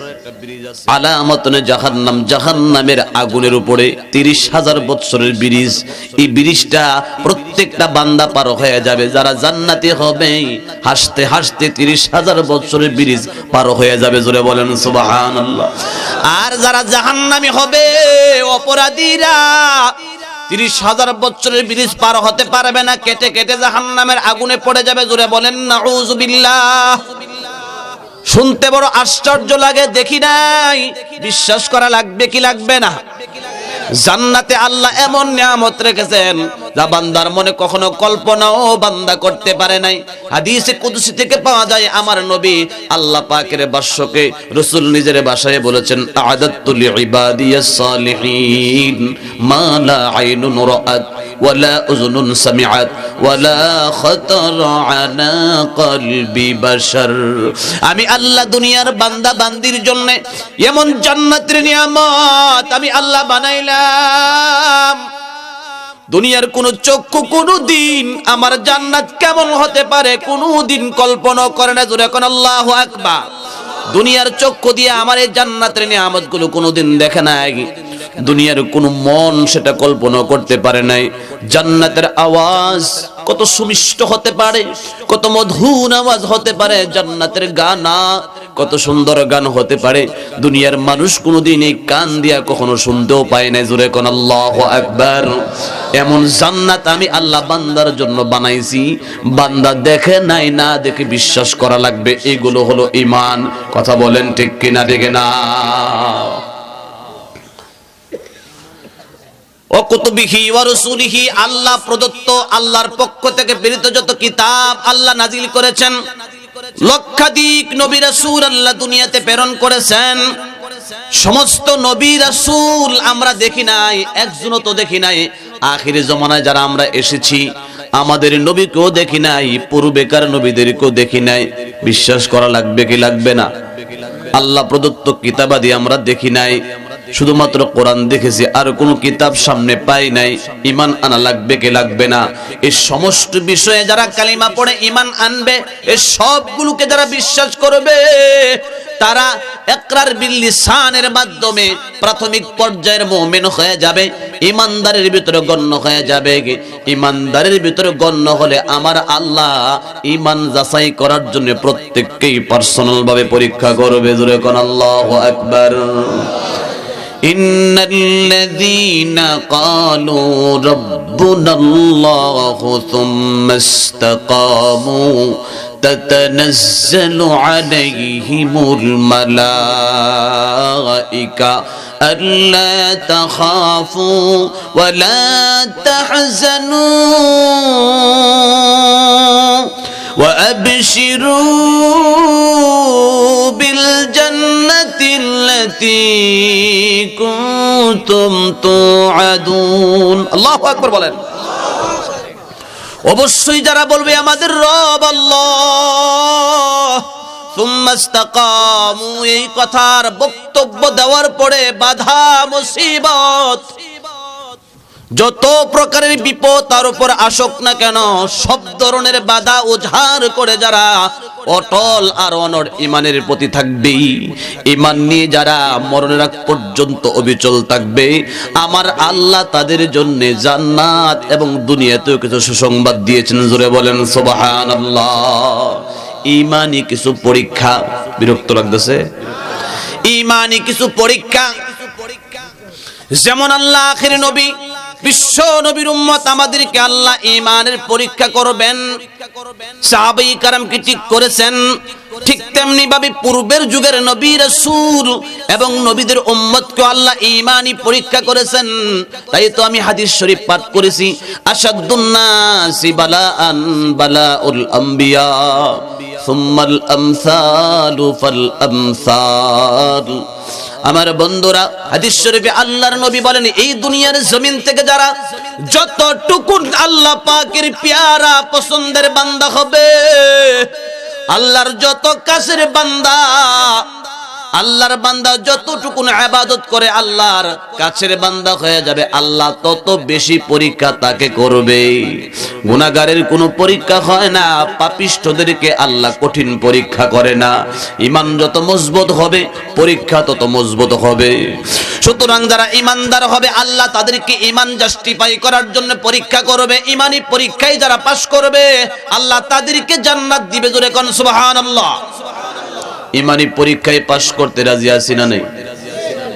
আলামাতুন জাহান্নাম, জাহান্নামের আগুনের উপরে 30,000 বছরের ব্রিজ। এই ব্রিজটা প্রত্যেকটা বান্দা পার হয়ে যাবে। যারা জান্নাতি হবে হাসতে হাসতে 30,000 বছরের ব্রিজ পার হয়ে যাবে। জোরে বলেন সুবহানাল্লাহ। আর যারা জাহান্নামী হবে, অপরাধীরা, 30,000 বছরের ব্রিজ পার হতে পারবে না, কেটে কেটে জাহান্নামের আগুনে পড়ে যাবে। জোরে বলেন নাউযুবিল্লাহ। শুনতে বড় আশ্চর্য লাগে, দেখি নাই, বিশ্বাস করা লাগবে কি লাগবে না? জান্নাতে আল্লাহ এমন নিয়ামত রেখেছেন যা বান্দার মনে কখনো কল্পনাও বান্দা করতে পারে নাই। হাদিসে কুদসি থেকে পাওয়া যায়, আমার নবী আল্লাহ পাকের বাক্যকে রাসূল নিজের ভাষায় বলেছেন, আ'দাতু লিইবাদিয়াস সালিহিন মা লা আইনুন রাআত ওয়ালা উযুনুন সামিআত ওয়ালা খাতারা আলা কলবি বাশার। আমি আল্লাহ দুনিয়ার বান্দা বান্দির জন্য এমন জান্নাতের নিয়ামত আমি আল্লাহ বানাইলাম, দুনিয়ার কোন চক্ষু কোনদিন আমার জান্নাত কেমন হতে পারে কোনদিন কল্পনা করে না। জোরে কোন আল্লাহু আকবার। দুনিয়ার চক্ষু দিয়ে আমার এই জান্নাতের নিয়ামতগুলো কোনদিন দেখে নাই, দুনিয়ার কোন মন সেটা কল্পনা করতে পারে নাই। জান্নাতের আওয়াজ কত সুমিষ্ট হতে পারে, কত মধুর আওয়াজ হতে পারে, জান্নাতের গানা কত সুন্দর গান হতে পারে, দুনিয়ার মানুষ কোনদিন এই কান দিয়া কখনো শুনতেও পায় না। জোরে কোন আল্লাহু আকবার। এমন জান্নাত আমি আল্লাহ বান্দার জন্য বানাইছি, বান্দা দেখে নাই, না দেখে বিশ্বাস করা লাগবে। এগুলো হলো ঈমান। কথা বলেন ঠিক কিনা? দেখে না। ও কুতুবিহি ওয়া রাসূলিহি, আল্লাহ প্রদত্ত, আল্লাহর পক্ষ থেকে প্রেরিত যত কিতাব আল্লাহ নাজিল করেছেন, লক্ষাধিক নবী রাসূল আল্লাহ দুনিয়াতে প্রেরণ করেছেন। সমস্ত নবী রাসূল আমরা দেখি নাই, একজনও তো দেখি নাই। আখির জমানায় যারা আমরা এসেছি, আমাদের নবীকেও দেখি নাই, পূর্বেকার নবীদেরকেও দেখি নাই। বিশ্বাস করা লাগবে কি লাগবে না? আল্লাহ প্রদত্ত কিতাবাদি আমরা দেখি নাই, শুধুমাত্র কোরআন দেখেছি, আর কোনো কিতাব সামনে পাই নাই। ঈমান আনা লাগবে কি লাগবে না? এই সমস্ত বিষয়ে যারা কালিমা পড়ে ঈমান আনবে, এই সবগুলোকে যারা বিশ্বাস করবে, তারা ইকরার বিল লিসানের মাধ্যমে প্রাথমিক পর্যায়ের মুমিন হয়ে যাবে, ঈমানদারের ভিতরে গণ্য হয়ে যাবে। ঈমানদারের ভিতরে গণ্য হলে আমার আল্লাহ ঈমান যাচাই করার জন্য প্রত্যেককেই পার্সোনাল ভাবে পরীক্ষা করবে। জোরে কোন আল্লাহু আকবার। ইন্নাল্লাযীনা ক্বালু রাব্বুনাল্লাহু সুম্মা ইসতাকামু তাতানাজ্জালু আলাইহিমুল মালায়েকা আল্লা তাখাফু ওয়া লা তাহজানু ওয়া আবশিরু বিল জান্নাতি আল্লাতী কুনতুম তুআদুন। আল্লাহু আকবার বলেন। অবশ্যই যারা বলবে আমাদের রব আল্লাহ, সুম্মা ইসতাকামু, এই কথার বক্তব্য দেওয়ার পরে বাধা মুসিবত, যত প্রকারের বিপদ তার উপর আসুক না কেন, সব ধরনের বাধা উজাড় করে যারা অটল আর অনড় ঈমানের প্রতি থাকবে, ঈমান নিয়ে যারা মরণের আগ পর্যন্ত অবিচল থাকবে, আমার আল্লাহ তাদের জন্য জান্নাত এবং দুনিয়াতেও কিছু সুসংবাদ দিয়েছেন। জোরে বলেন সুবহানাল্লাহ। ঈমানি কিছু পরীক্ষা, বিরক্ত লাগতেছে? ঈমানি কিছু পরীক্ষা, যেমন আল্লাহ আখির নবী বিশ্ব নবীর উম্মত আমাদেরকে আল্লাহ ঈমানের পরীক্ষা করবেন, সাহাবায়ে কেরাম কি ঠিক করেছেন, ঠিক তেমনি ভাবে পূর্বের যুগের নবী রাসূল এবং নবীদের উম্মতকে আল্লাহ ঈমানি পরীক্ষা করেছেন। তাই তো আমি হাদিস শরীফ পাঠ করেছি, আশাদ্দুন নাসি বালাআন বালাউল আম্বিয়া সুম্মাল আমসালু ফাল আমসাল। আমার বন্ধুরা, হাদিস শরীফে আল্লাহর নবী বলেন, এই দুনিয়ার জমিন থেকে যারা যতটুকু আল্লাহ পাকের পেয়ারা পছন্দের বান্দা হবে, আল্লাহর যত কাছের বান্দা, আল্লাহর বান্দা যতটুকু ইবাদত করে আল্লাহর কাছের বান্দা হয়ে যাবে, আল্লাহ তত বেশি পরীক্ষা তাকে করবে। গুনাহগারের কোনো পরীক্ষা হয় না, পাপিষ্ঠদেরকে আল্লাহ কঠিন পরীক্ষা করে না। ঈমান যত মজবুত হবে পরীক্ষা তত মজবুত হবে। সুতরাং যারা ঈমানদার হবে আল্লাহ তাদেরকে ঈমান জাস্টিফাই করার জন্য পরীক্ষা করবে। ঈমানি পরীক্ষায় যারা পাস করবে আল্লাহ তাদেরকে জান্নাত দিবে। জোরে কোন সুবহানাল্লাহ। ঈমানি পরীক্ষায় পাস করতে রাজি আছি না নাই?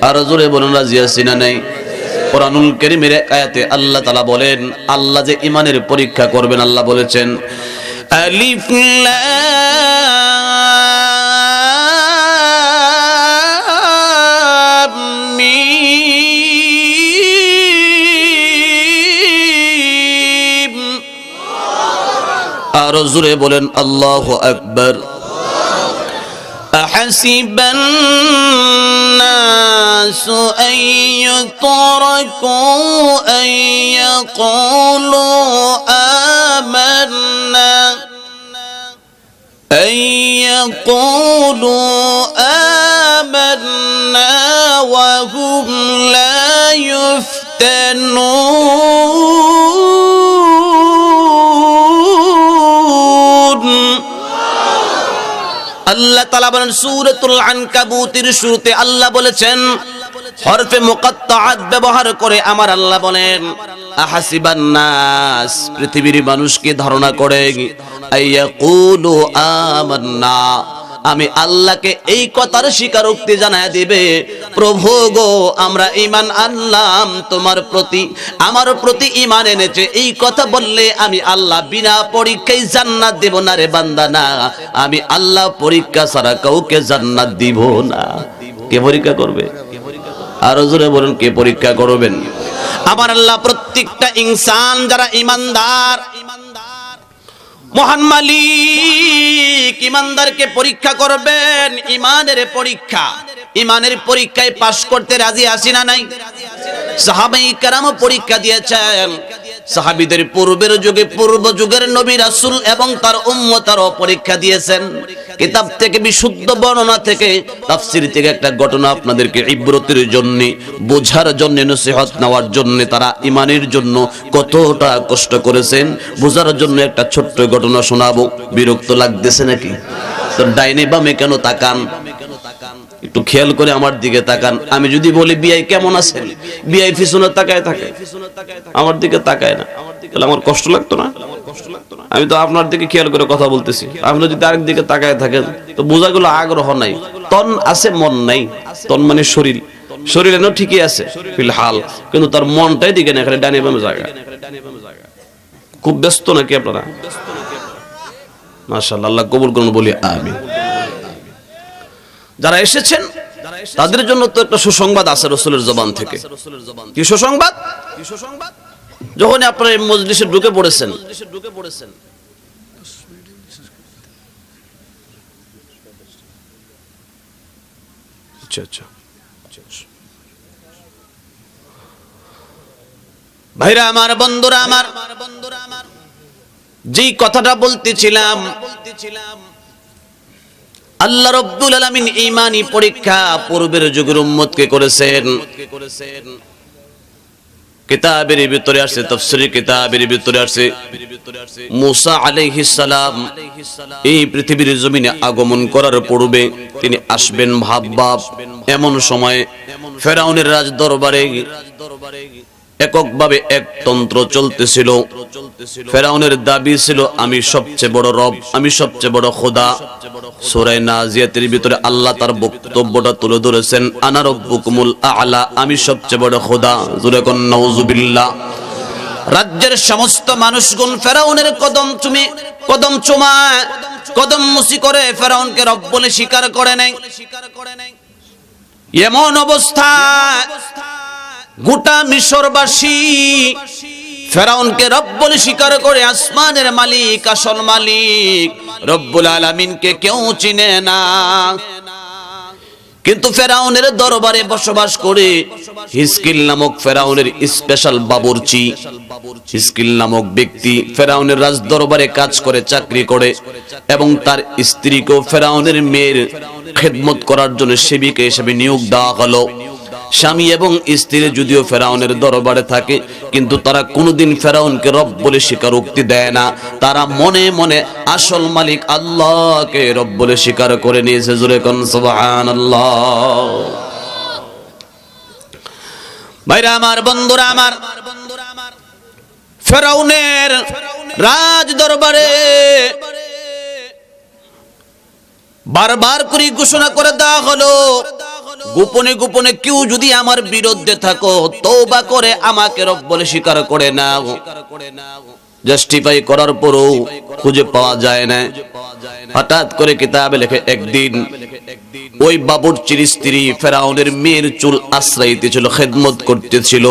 আর জোরে বলুন রাজি আছি না নাই? কোরআনুল কারীমের আয়াতে আল্লাহ তাআলা বলেন, আল্লাহ যে ঈমানের পরীক্ষা করবেন, আল্লাহ বলেছেন আলিফ লাম মিম। আর জোরে বলেন আল্লাহু আকবার। أحسب الناس أن يتركوا أن يقولوا آمنا وهم لا يفتنون। আল্লাহ তাআলা বলেন সূরাতুল আনকাবুতের শুরুতে আল্লাহ বলেছেন, হরফে মুকাত্তাআত ব্যবহার করে আমার আল্লাহ বলেন আহাসিবান নাস, পৃথিবীর মানুষকে ধারণা করে আইয়াকুলু আমান্না, আমি আল্লাহকে এই কথার স্বীকারোক্তি জানায় দিবে, প্রভু গো আমরা ঈমান আনলাম, তোমার প্রতি আমার প্রতি ঈমান এনেছে, এই কথা বললে আমি আল্লাহ বিনা পরীক্ষায় জান্নাত দেব না রে বান্দা। না, আমি আল্লাহ পরীক্ষা ছাড়া কাউকে জান্নাত দিব না। কে পরীক্ষা করবে? আরো জোরে বলুন, কে পরীক্ষা করবেন? আমার আল্লাহ প্রত্যেকটা ইনসান যারা ঈমানদার, মহান মালিক ঈমানদারকে পরীক্ষা করবেন। ঈমানের পরীক্ষা, ইমানের পরীক্ষায় পাশ করতে রাজি আছি না নাই? সাহাবায়ে কেরামও পরীক্ষা দিয়েছেন। সাহাবীদের পূর্বের যুগে পূর্ব যুগের নবী রাসূল এবং তার উম্মতরাও পরীক্ষা দিয়েছেন। কিতাব থেকে বিশুদ্ধ বর্ণনা থেকে তাফসীর থেকে একটা ঘটনা আপনাদেরকে ইবরতের জন্য, বোঝার জন্য, নসিহত নেওয়ার জন্য, তারা ইমানের জন্য কতটা কষ্ট করেছেন বোঝার জন্য একটা ছোট্ট ঘটনা শোনাবো। বিরক্ত লাগতেছে নাকি? তো ডাইনে বামে কেন তাকান? একটু খেয়াল করে আমার দিকে তাকান। আমি যদি বলি বিআই কেমন আছেন, বিআই পিছনে তাকায় থাকে, আমার দিকে তাকায় না, তাহলে আমার কষ্ট লাগতো না? আমি তো আপনার দিকে খেয়াল করে কথা বলতেছি, আপনি যদি আরেক দিকে তাকায় থাকেন তো বোঝাগুলো আগ্রহ নাই, তন আছে মন নাই। তন মানে শরীর, শরীর এনে ঠিকই আছে ফিলহাল, কিন্তু তার মনটাই দিকে না, এখানে ডানে বামে জায়গা। খুব ব্যস্ত নাকি আপনারা? মাশাআল্লাহ, আল্লাহ কবুল করুন, বলি আমিন। যারা এসেছেন তাদের জন্য তো একটা সুসংবাদ আছে রাসূলের জবান থেকে। কি সুসংবাদ? যখন আপনারা এই মজলিসে ঢুকে পড়েছেন, আচ্ছা ভাইরা আমার, বন্ধুরা আমার, যেই কথাটা বলতেছিলাম, আল্লাহ রাব্বুল আলামিন ঈমানি পরীক্ষা পূর্বের যুগের উম্মতকে করেছেন। কিতাবের ভিতরে আছে, তাফসীরের কিতাবের ভিতরে আছে, মুসা আলাইহিস সালাম এই পৃথিবীর জমিনে আগমন করার পূর্বে তিনি আসবেন ভাব এমন সময় ফেরাউনের রাজ দরবারে এককভাবে এক তন্ত্র চলতেছিল। ফেরাউনের দাবি ছিল আমি সবচেয়ে বড় রব, আমি সবচেয়ে বড় খোদা। সূরা নাজিয়াতের ভিতরে আল্লাহ তার বক্তব্যটা তুলে ধরেছেন, আনা রাব্বুকুমুল আ'লা, আমি সবচেয়ে বড় খোদা। জোরে কোন নাউযুবিল্লাহ। রাজ্যের সমস্ত মানুষগণ ফেরাউনের কদম চুমা কদম মুসি করে ফেরাউনকে রব বলে স্বীকার করে নেয়। এমন অবস্থা গোটা মিশরবাসী ফেরাউনকে রব বলে স্বীকার করে, আসমানের মালিক, আসল মালিক রব্বুল আলামিনকে কেউ চিনে না। কিন্তু ফেরাউনের দরবারে বসবাস করে হিজকিল নামক ফেরাউনের স্পেশাল বাবুর্চি, হিজকিল নামক ব্যক্তি ফেরাউনের রাজ দরবারে কাজ করে, চাকরি করে, এবং তার স্ত্রীকেও ফেরাউনের মেয়ের খেদমত করার জন্য সেবিকা হিসেবে নিয়োগ দেওয়া হলো। স্বামী এবং স্ত্রী যদিও ফেরাউনের দরবারে থাকে, কিন্তু তারা কোনোদিন ফেরাউনকে রব বলে স্বীকারোক্তি দেয় না। তারা মনে মনে আসল মালিক আল্লাহকে রব বলে স্বীকার করে নিয়েছে। জোরে কোন সুবহানাল্লাহ। ভাইরা আমার, বন্ধুরা আমার, ফেরাউনের রাজ দরবারে বারবার করে ঘোষণা করে দেওয়া হলো, গোপনে গোপনে কেউ যদি আমার বিরুদ্ধে থাকো, তওবা করে আমাকে রব বলে স্বীকার করে নাও। জাস্টিফাই করার পরও খুঁজে পাওয়া যায় না। হঠাৎ করে কিতাবে লেখে একদিন ওই বাবুর্চির স্ত্রী ফেরাউনের মেয়ের চুল আশ্রাইতেছিল, খেদমত করতেছিল,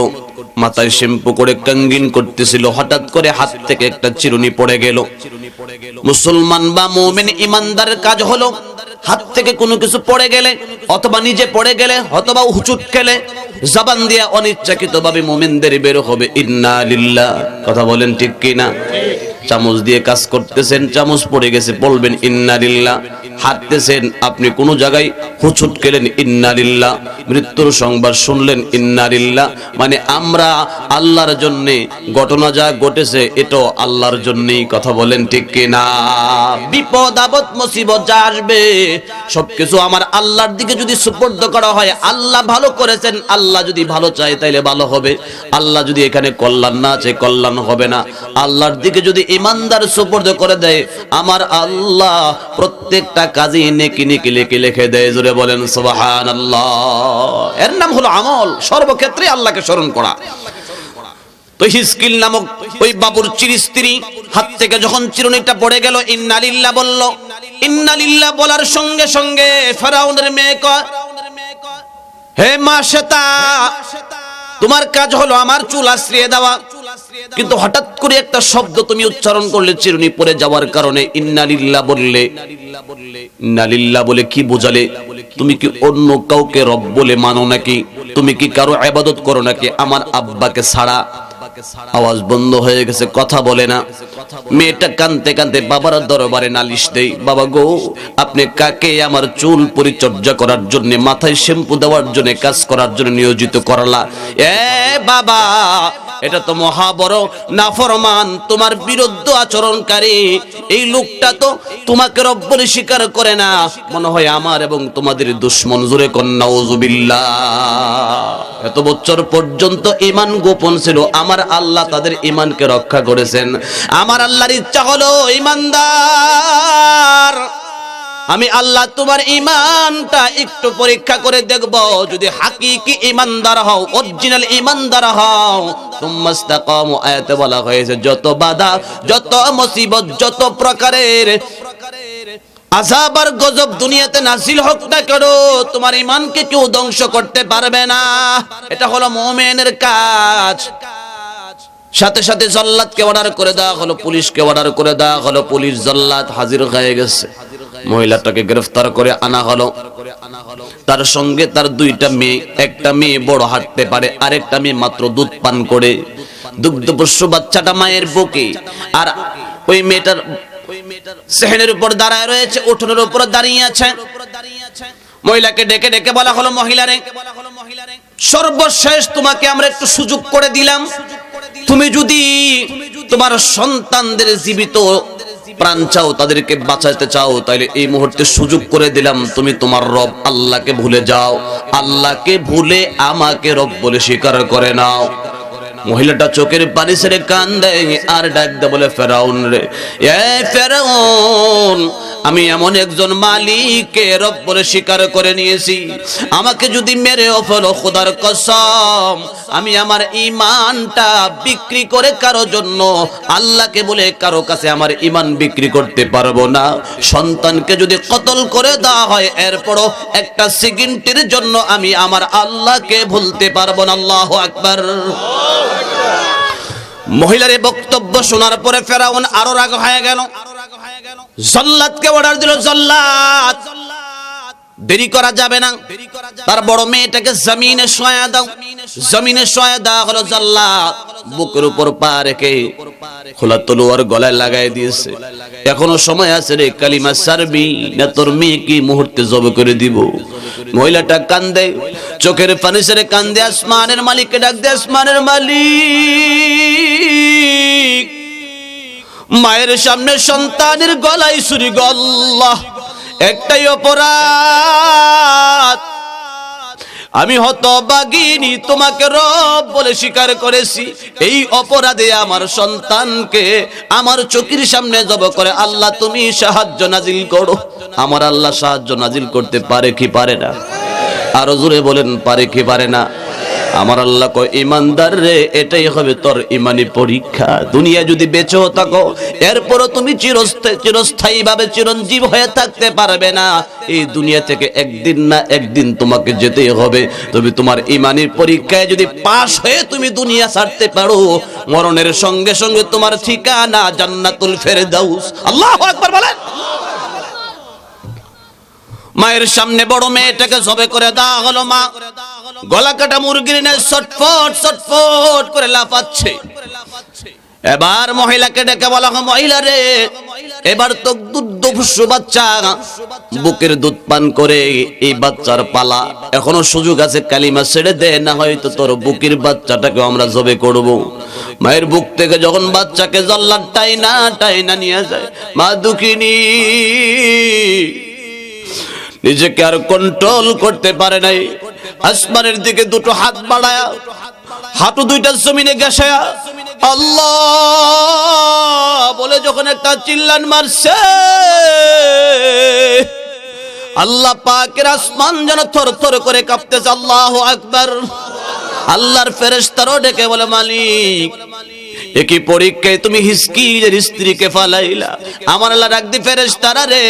মাথায় শ্যাম্পু করে কঙ্গিন করতেছিল। হঠাৎ করে হাত থেকে একটা চিরুনি পড়ে গেল। মুসলমান বা মুমিন ইমানদারের কাজ হলো হাত থেকে কোনো কিছু পড়ে গেলে, অথবা নিজে পড়ে গেলে, অথবা হুচুট খেলে জবান দিয়ে অনিচ্ছাকৃতভাবে মুমিনদের বের হবে ইন্না লিল্লাহ। কথা বলেন ঠিক কি না? চামচ দিয়ে কাজ করতেছেন, চামচ পড়ে গেছে, বলবেন ইন্না লিল্লাহ। হাঁটতেছেন, আপনি কোন জায়গায় হুচুট খেলেন, ইন্না লিল্লাহ। মৃত্যুর সংবাদ শুনলেন, ইন্না লিল্লাহ। মানে আমরা আল্লাহর জন্য, ঘটনা যা ঘটেছে এটাও আল্লাহর জন্যই। কথা বলেন ঠিক কি না? বিপদ আপদ মুসিবত যা আসবে সবকিছু আমার আল্লাহর দিকে যদি সুপর্দ করা হয়, আল্লাহ ভালো করেছেন, আল্লাহ যদি ভালো চায় তাইলে ভালো হবে। আল্লাহ যদি এখানে কল্যাণ না চায়, কল্যাণ হবে না। আল্লাহর দিকে যদি ইমানদার সুপর্দ করে দেয়, আমার আল্লাহ প্রত্যেকটা কাজে নেকি নেকি লিখে দেয়। জোরে বলেন সুবহানাল্লাহ। এর নাম হলো আমল, সর্বক্ষেত্রে আল্লাহকে স্মরণ করা। তো হিজকিল নামক ওই বাবুর্চির স্ত্রী হাত থেকে যখন চিরুনিটা পড়ে গেল, ইন্না লিল্লাহ বলল। ইন্না লিল্লাহ বলার সঙ্গে সঙ্গে ফেরাউনের মেয়ে কয়, হে মা শ্বেতা, তোমার কাজ হলো আমার চুল আশ্রিয়ে দেওয়া। কিন্তু হঠাৎ করে একটা শব্দ তুমি উচ্চারণ করলে চিরুনি পড়ে যাওয়ার কারণে ইন্না লিল্লাহ বললে। ইন্না লিল্লাহ বলে কি বোঝালে? তুমি কি অন্য কাউকে রব বলে মানো নাকি? তুমি কি কারো ইবাদত করো নাকি আমার আব্বাকে ছাড়া? আওয়াজ বন্ধ হয়ে গেছে, কথা বলে না। মেয়েটা কাঁদতে কাঁদতে বাবার দরবারে নালিশ দেই, বাবা গো, আপনি কাকে আমার চুল পরিচর্যা করার জন্য, মাথায় শ্যাম্পু দেওয়ার জন্য, কাজ করার জন্য নিয়োজিত করলা? এ বাবা, এটা তো মহা বড় নাফরমান, তোমার বিরুদ্ধ আচরণকারী। এই লোকটা তো তোমাকে রব বলে স্বীকার করে না, মনে হয় আমার এবং তোমাদের দুশমন। জোরে কোন নাউজুবিল্লাহ। এত বছর পর্যন্ত ঈমান গোপন ছিল, আমার আল্লাহ তাদের ঈমানকে রক্ষা করেছেন। আমার আল্লাহর ইচ্ছা হলো, ঈমানদার, আমি আল্লাহ তোমার ঈমানটা একটু পরীক্ষা করে দেখব। যদি হাকিকি ঈমানদার হও, অরিজিনাল ঈমানদার হও, তুমাস্তাকামু, আয়াতে বলা হয়েছে যত বাধা, যত মুসিবত, যত প্রকারের আযাব আর গজব দুনিয়াতে নাযিল হোক না কেন, তোমার ঈমানকে কেউ ধ্বংস করতে পারবে না। এটা হলো মুমিনের কাজ। সাথে সাথে জল্লাদকে অর্ডার করে দেওয়া হলো, পুলিশকে অর্ডার করে দেওয়া হলো। পুলিশ জল্লাদ হাজির হয়ে গেছে, মহিলাটাকে গ্রেফতার করে আনা হলো। তার সঙ্গে তার দুইটা মেয়ে, একটা মেয়ে বড় হাঁটতে পারে, আরেকটা মেয়ে মাত্র দুধ পান করে। দুগ্ধপোষ্য বাচ্চাটা মায়ের বুকে, আর ওই মেয়েটার সেহেনের উপর দাঁড়ায় রয়েছে, উঠোনের উপর দাঁড়িয়ে আছে। মহিলাকে ডেকে ডেকে বলা হলো, মহিলারে, সর্বশেষ তোমাকে আমরা একটু সুযোগ করে দিলাম, তুমি যদি তোমার সন্তানদের জীবিত প্রাণ চাও, তাদেরকে বাঁচাতে চাও, তাহলে এই মুহূর্তে সুযোগ করে দিলাম, তুমি তোমার রব আল্লাহকে ভুলে যাও, আল্লাহকে ভুলে আমাকে রব বলে স্বীকার করে নাও। মহিলাটা চোখের পানি ছেড়ে কান্দে আর ডাক দে বলে, ফেরাউন রে, এ ফেরাউন, আমি এমন একজন মালিককে রব বলে স্বীকার করে নিয়েছি, আমাকে যদি মেরেও ফেলো, খোদার কসম, আমি আমার ঈমানটা বিক্রি করে কারো জন্য, আল্লাহকে বলে কারো কাছে আমার ঈমান বিক্রি করতে পারবো না। সন্তানকে যদি কতল করে দেওয়া হয়, এরপরও একটা সেকেন্ডের জন্য আমি আমার আল্লাহকে ভুলতে পারবো না। আল্লাহু আকবার। মহিলার এই বক্তব্য শোনার পরে ফেরাউন আরো রাগ হয়ে গেল, জল্লাদকে অর্ডার দিল, জল্লাদ, দেরি করা যাবে না, তার বড় মেয়েটাকে জমিনে শোয়া দাও। জমিনে শোয়া দেওয়া হলো। জল্লাদ বুকের উপর পা রেখে খোলা তলোয়ার গলায় লাগাই দিয়েছে। এখনো সময় আছে রে, কালিমা সারবি না তোর মেয়েকে মুহূর্তে জব করে দিব। মহিলাটা কান্দে, চোখের পানি ছেড়ে কান্দে, আসমানের মালিককে ডাক দে, আসমানের মালিক, মায়ের সামনে সন্তানের গলায় ছুরি, আল্লাহ, একটাই অপরাধ, আমি হতভাগিনী, তোমাকে রব বলে স্বীকার করেছি, এই অপরাধে আমার সন্তানকে আমার চোখের সামনে জব করে, আল্লাহ তুমি সাহায্য নাজিল করো। আমার আল্লাহ সাহায্য নাজিল করতে পারে কি পারে না? আরো জোরে বলেন, পারে কি পারে না? আমার আল্লাহ কয়, ইমানদার রে, এটাই হবে তোর ইমানি পরীক্ষা। দুনিয়া যদি বেঁচেও থাকো, এরপরও তুমি চিরস্থায়ী ভাবে চিরঞ্জীব হয়ে থাকতে পারবে না। এই দুনিয়া থেকে একদিন না একদিন তোমাকে যেতেই হবে। তবে তোমার ইমানের পরীক্ষায় যদি পাশ হয়ে তুমি দুনিয়া ছাড়তে পারো, মরণের সঙ্গে সঙ্গে তোমার ঠিকানা জান্নাতুল ফেরদাউস। আল্লাহু আকবার বলেন। মায়ের সামনে বড় মেয়েটাকে জবে করে দেওয়া হলো। মা গলা কাটা মুরগির ন্যায় ছটফট ছটফট করে লাফাচ্ছে। এবার মহিলাকে ডেকে বলা হয়, মহিলা রে, এবার তো দুগ্ধপোষ্য বাচ্চা বুকের দুধ পান করে, এই বাচ্চার পালা, এখনো সুযোগ আছে, কালিমা ছেড়ে দে, না হয়তো তোর বুকের বাচ্চাটাকে আমরা জবে করব। মায়ের বুক থেকে যখন বাচ্চাকে জল্লাদ টাইনা টাইনা নিয়ে যায়, মা দুঃখিনী নিজেকে আর কন্ট্রোল করতে পারে নাই, আসমানের দিকে দুটো হাত বাড়ায়া, হাঁটু দুইটা জমিনে গেছায়া আল্লাহ বলে যখন একটা চিল্লান মারছে, আল্লাহ পাকের আসমান যেন থরথর করে কাঁপতেছে। আল্লাহু আকবার। আল্লাহর ফেরেশতারও ডেকে বলে, মালিক, একই পরীক্ষায় তুমি হিজকিলের স্ত্রীকে ফালাইলা। আমার আল্লাহ ডাক দি, ফেরেশতারা রে,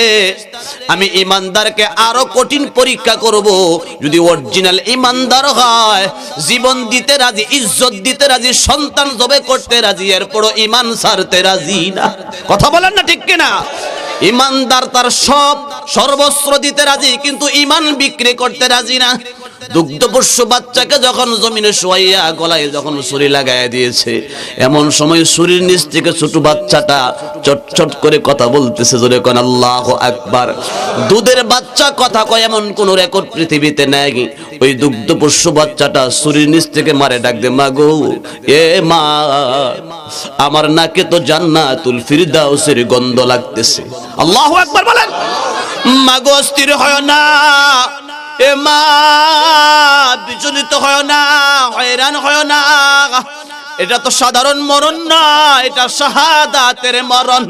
আমি ইমানদারকে আরো কঠিন পরীক্ষা করব। যদি অরিজিনাল ইমানদার হয়, জীবন দিতে রাজি, ইজ্জত দিতে রাজি, সন্তান জবে করতে রাজি, এরপরও ইমান ছাড়তে রাজি না। কথা বলেন না ঠিক কিনা? ইমানদার তার সর্বস্ব দিতে রাজি, কিন্তু ইমান বিক্রি করতে রাজি না। দুগ্ধপোষ্য বাচ্চাকে যখন জমিনে শোয়াইয়া গলায় যখন ছুরি লাগাইয়া দিয়েছে, এমন সময় ছুরির নিচ থেকে ছোট বাচ্চাটা চটচট করে কথা বলতেছে, জোরে কোন আল্লাহু আকবার। দুধের বাচ্চা কথা কয় এমন কোন রেকর্ড পৃথিবীতে নাই। ওই দুগ্ধপোষ্য বাচ্চাটা ছুরির নিচ থেকে মারে ডাক দে, মা গো, এ মা, আমার নাকে তো জান্নাতুল ফিরদাউসের গন্ধ লাগতেছে। আল্লাহু আকবার বলেন। মা গো, অস্থির হয় না, এ মা বিচলিত হয় না, হয়রান হয় না, এটা তো সাধারণ মরণ না, এটা শাহাদাতের মরণ।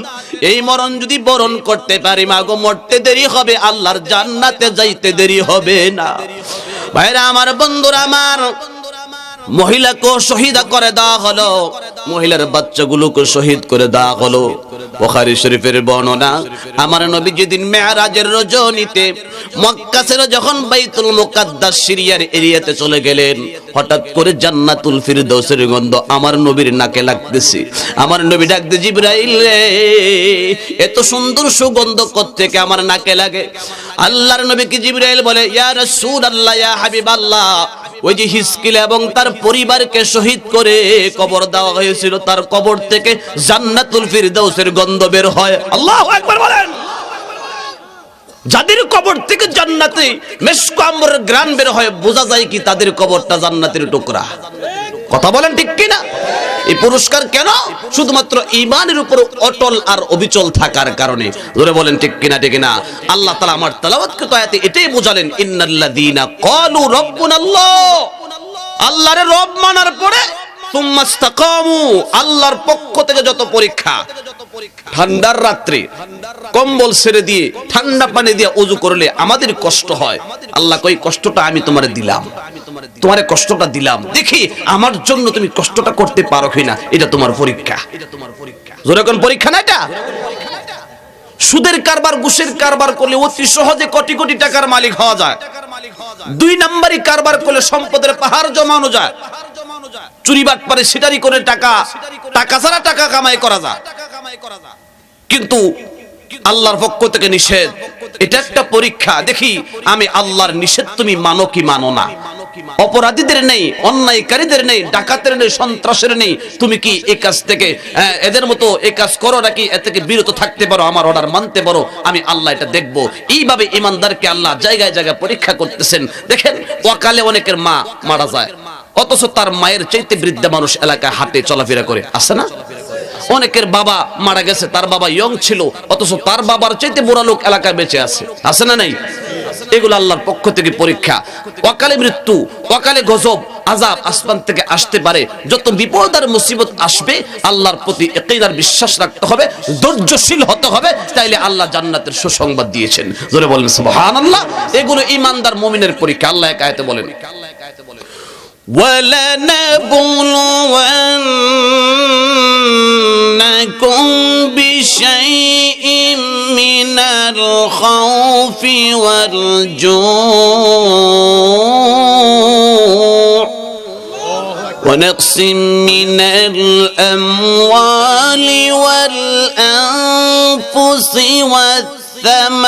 এই মরণ যদি বরণ করতে পারি মা গো, মরতে দেরি হবে, আল্লাহর জান্নাতে যাইতে দেরি হবে না। ভাইরা আমার, বন্ধুরা আমার, মহিলাকে শহীদ করে দেওয়া হলো, মহিলার বাচ্চাগুলোকে শহীদ করে দেওয়া হলো। বুখারী শরীফের বর্ণনা, আমার নবী যেদিন মেরাজের রজনীতে মক্কা ছেড়ে যখন বাইতুল মুকাদ্দাস সিরিয়ার এরিয়াতে চলে গেলেন, হঠাৎ করে জান্নাতুল ফিরদাউসের গন্ধ আমার নবীর নাকে লাগতেছে। আমার নবী ডাক দিয়ে, জিবরাইল রে, এত সুন্দর সুগন্ধ কোত্থেকে আমার নাকে লাগে? আল্লাহর নবীকে জিবরাইল বলে, ইয়া রাসূলুল্লাহ, ইয়া হাবিবাল্লাহ, ওই যে হিজকিল এবং তার পরিবারকে শহীদ করে কবর দেওয়া হয়েছিল, তার কবর থেকে জান্নাতুল ফিরদাউসের গন্ধ বের হয়। আল্লাহু আকবার বলেন। যাদের কবর থেকে জান্নাতে মিশক আম্বরের ঘ্রাণ বের হয়, বোঝা যায় কি তাদের কবরটা জান্নাতের টুকরা। কথা বলেন ঠিক কি না? এই পুরস্কার কেন? শুধুমাত্র ঈমানের উপর অটল আর অবিচল থাকার কারণে। জোরে বলেন ঠিক কিনা? ঠিক না? আল্লাহ তাআলা আমার তেলাওয়াতকৃত আয়াতে এটাই বোঝালেন, ইন্নাল্লাযীনা ক্বালু রাব্বুনাল্লাহ, আল্লাহর রব মানার পরে সুম্মাস্তাকামু, আল্লাহর পক্ষ থেকে যত পরীক্ষা, ঠান্ডার রাত্রে কম্বল ছেড়ে দিয়ে ঠান্ডা পানি দিয়ে ওযু করলে আমাদের কষ্ট হয়, আল্লাহ কই কষ্টটা আমি তোমারে দিলাম, তোমারে কষ্টটা দিলাম, দেখি আমার জন্য তুমি কষ্টটা করতে পারো কিনা, এটা তোমার পরীক্ষা। জোরে কোন পরীক্ষা না এটা? সুদের কারবার, ঘুষের কারবার করলে অতি সহজে কোটি কোটি টাকার মালিক হওয়া যায়। দুই নাম্বারই কারবার করলে সম্পদের পাহাড় জমানো যায়। চুরি বাটপারে সিটারি করে টাকা ছাড়া টাকা কামাই করা যায়, কিন্তু আল্লাহর পক্ষ থেকে নিষেধ। এটা একটা পরীক্ষা, দেখি আমি আল্লাহর নিষেধ তুমি মানো কি মানো না। অপরাধীদের নেই, অন্যায়কারীদের নেই, ডাকাতের নেই, সন্ত্রাসের নেই, তুমি কি এই কাজ থেকে এদের মতো এই কাজ করো নাকি এ থেকে বিরত থাকতে পারো, আমার অর্ডার মানতে পারো, আমি আল্লাহ এটা দেখবো। এইভাবে ইমানদারকে আল্লাহ জায়গায় জায়গায় পরীক্ষা করতেছেন। দেখেন, অকালে অনেকের মা মারা যায়, অথচ তার মায়ের চাইতে বৃদ্ধা মানুষ এলাকায় হাঁটে চলাফেরা করে, আছে না? অনেকের বাবা মারা গেছে, তার বাবা ইয়ং ছিল, অথচ তার বাবার চাইতে বুড়া লোক এলাকায় বেঁচে আছে, আছে না নাই? এগুলো আল্লাহর পক্ষ থেকে পরীক্ষা। অকালে মৃত্যু, অকালে গজব, আযাব আসমান থেকে আসতে পারে। যত বিপদ আর মুসিবত আসবে, আল্লাহর প্রতি ইয়াকিন আর বিশ্বাস রাখতে হবে, ধৈর্যশীল হতে হবে, তাইলে আল্লাহ জান্নাতের সুসংবাদ দিয়েছেন। জোরে বলেন সুবহানাল্লাহ। এগুলো ঈমানদার মুমিনের পরীক্ষা। আল্লাহ এক আয়াতে বলেন, وَلَنَبْلُوَنَّكُمْ بِشَيْءٍ مِّنَ الْخَوْفِ وَالْجُوعِ وَنَقْصٍ مِّنَ الْأَمْوَالِ وَالْأَنفُسِ وَالثَّمَرَاتِ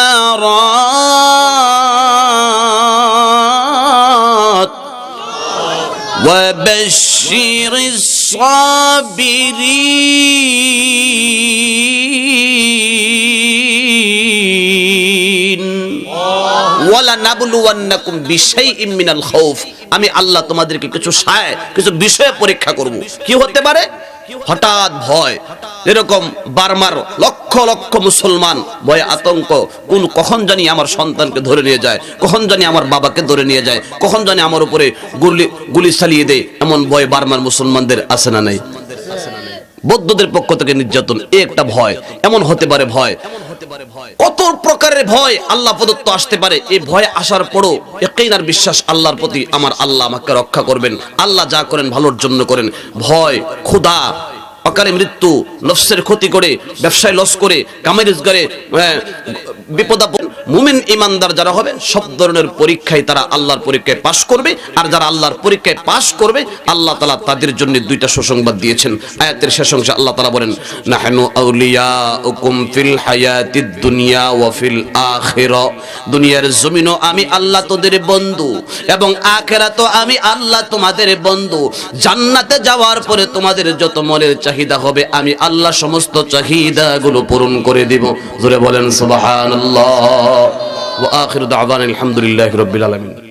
وَبَشِّرِ الصَّابِرِينَ وَلَنَبْلُوَنَّكُمْ بِشَيْءٍ مِّنَ الْخَوْفِ, আমি আল্লাহ তোমাদেরকে কিছু বিষয়ে পরীক্ষা করব। কি হতে পারে? হঠাৎ ভয়, এরকম বার্মার লক্ষ লক্ষ মুসলমান ভয়ে আতঙ্ক, কখন জানি আমার সন্তানকে ধরে নিয়ে যায়, কখন জানি আমার বাবাকে ধরে নিয়ে যায়, কখন জানি আমার উপরে গুলি চালিয়ে দেয়, এমন ভয় বার্মার মুসলমানদের আছে না নাই? বৌদ্ধদের পক্ষ থেকে নির্যাতন, একটা ভয়, এমন হতে পারে ভয়, কত প্রকারের ভয় আল্লাহ প্রদত্ত আসতে পারে। এই ভয় আসার পরও ইয়াকিন আর বিশ্বাস আল্লাহর প্রতি, আমার আল্লাহ আমাকে রক্ষা করবেন, আল্লাহ যা করেন ভালোর জন্য করেন। ভয়, ক্ষুধা, অকালে মৃত্যু, নফসের ক্ষতি করে, ব্যবসায় লস করে, কামাই রোজগারে বিপদাপদ, মুমিন ইমানদার যারা হবে সব ধরনের পরীক্ষায় তারা আল্লাহর পরীক্ষায় পাশ করবে, আর যারা আল্লাহর পরীক্ষায় পাশ করবে আল্লাহ তাআলা তাদের জন্য দুইটা সুসংবাদ দিয়েছেন। আয়াতের শেষ অংশে আল্লাহ তাআলা বলেন, নাহনু আউলিয়াউকুম ফিল হায়াতিদ দুনিয়া ওয়া ফিল আখিরা, দুনিয়ার জমিনও আমি আল্লাহ তোদের বন্ধু এবং আখিরাতও আমি আল্লাহ তোমাদের বন্ধু। জান্নাতে যাওয়ার পরে তোমাদের যত মনের চাহিদা হবে আমি আল্লাহ সমস্ত চাহিদাগুলো পূরণ করে দেব। জোরে বলেন সুবহানাল্লাহ। ওয়া আখিরু দাওয়ানা আলহামদুলিল্লাহি রাব্বিল আলামিন।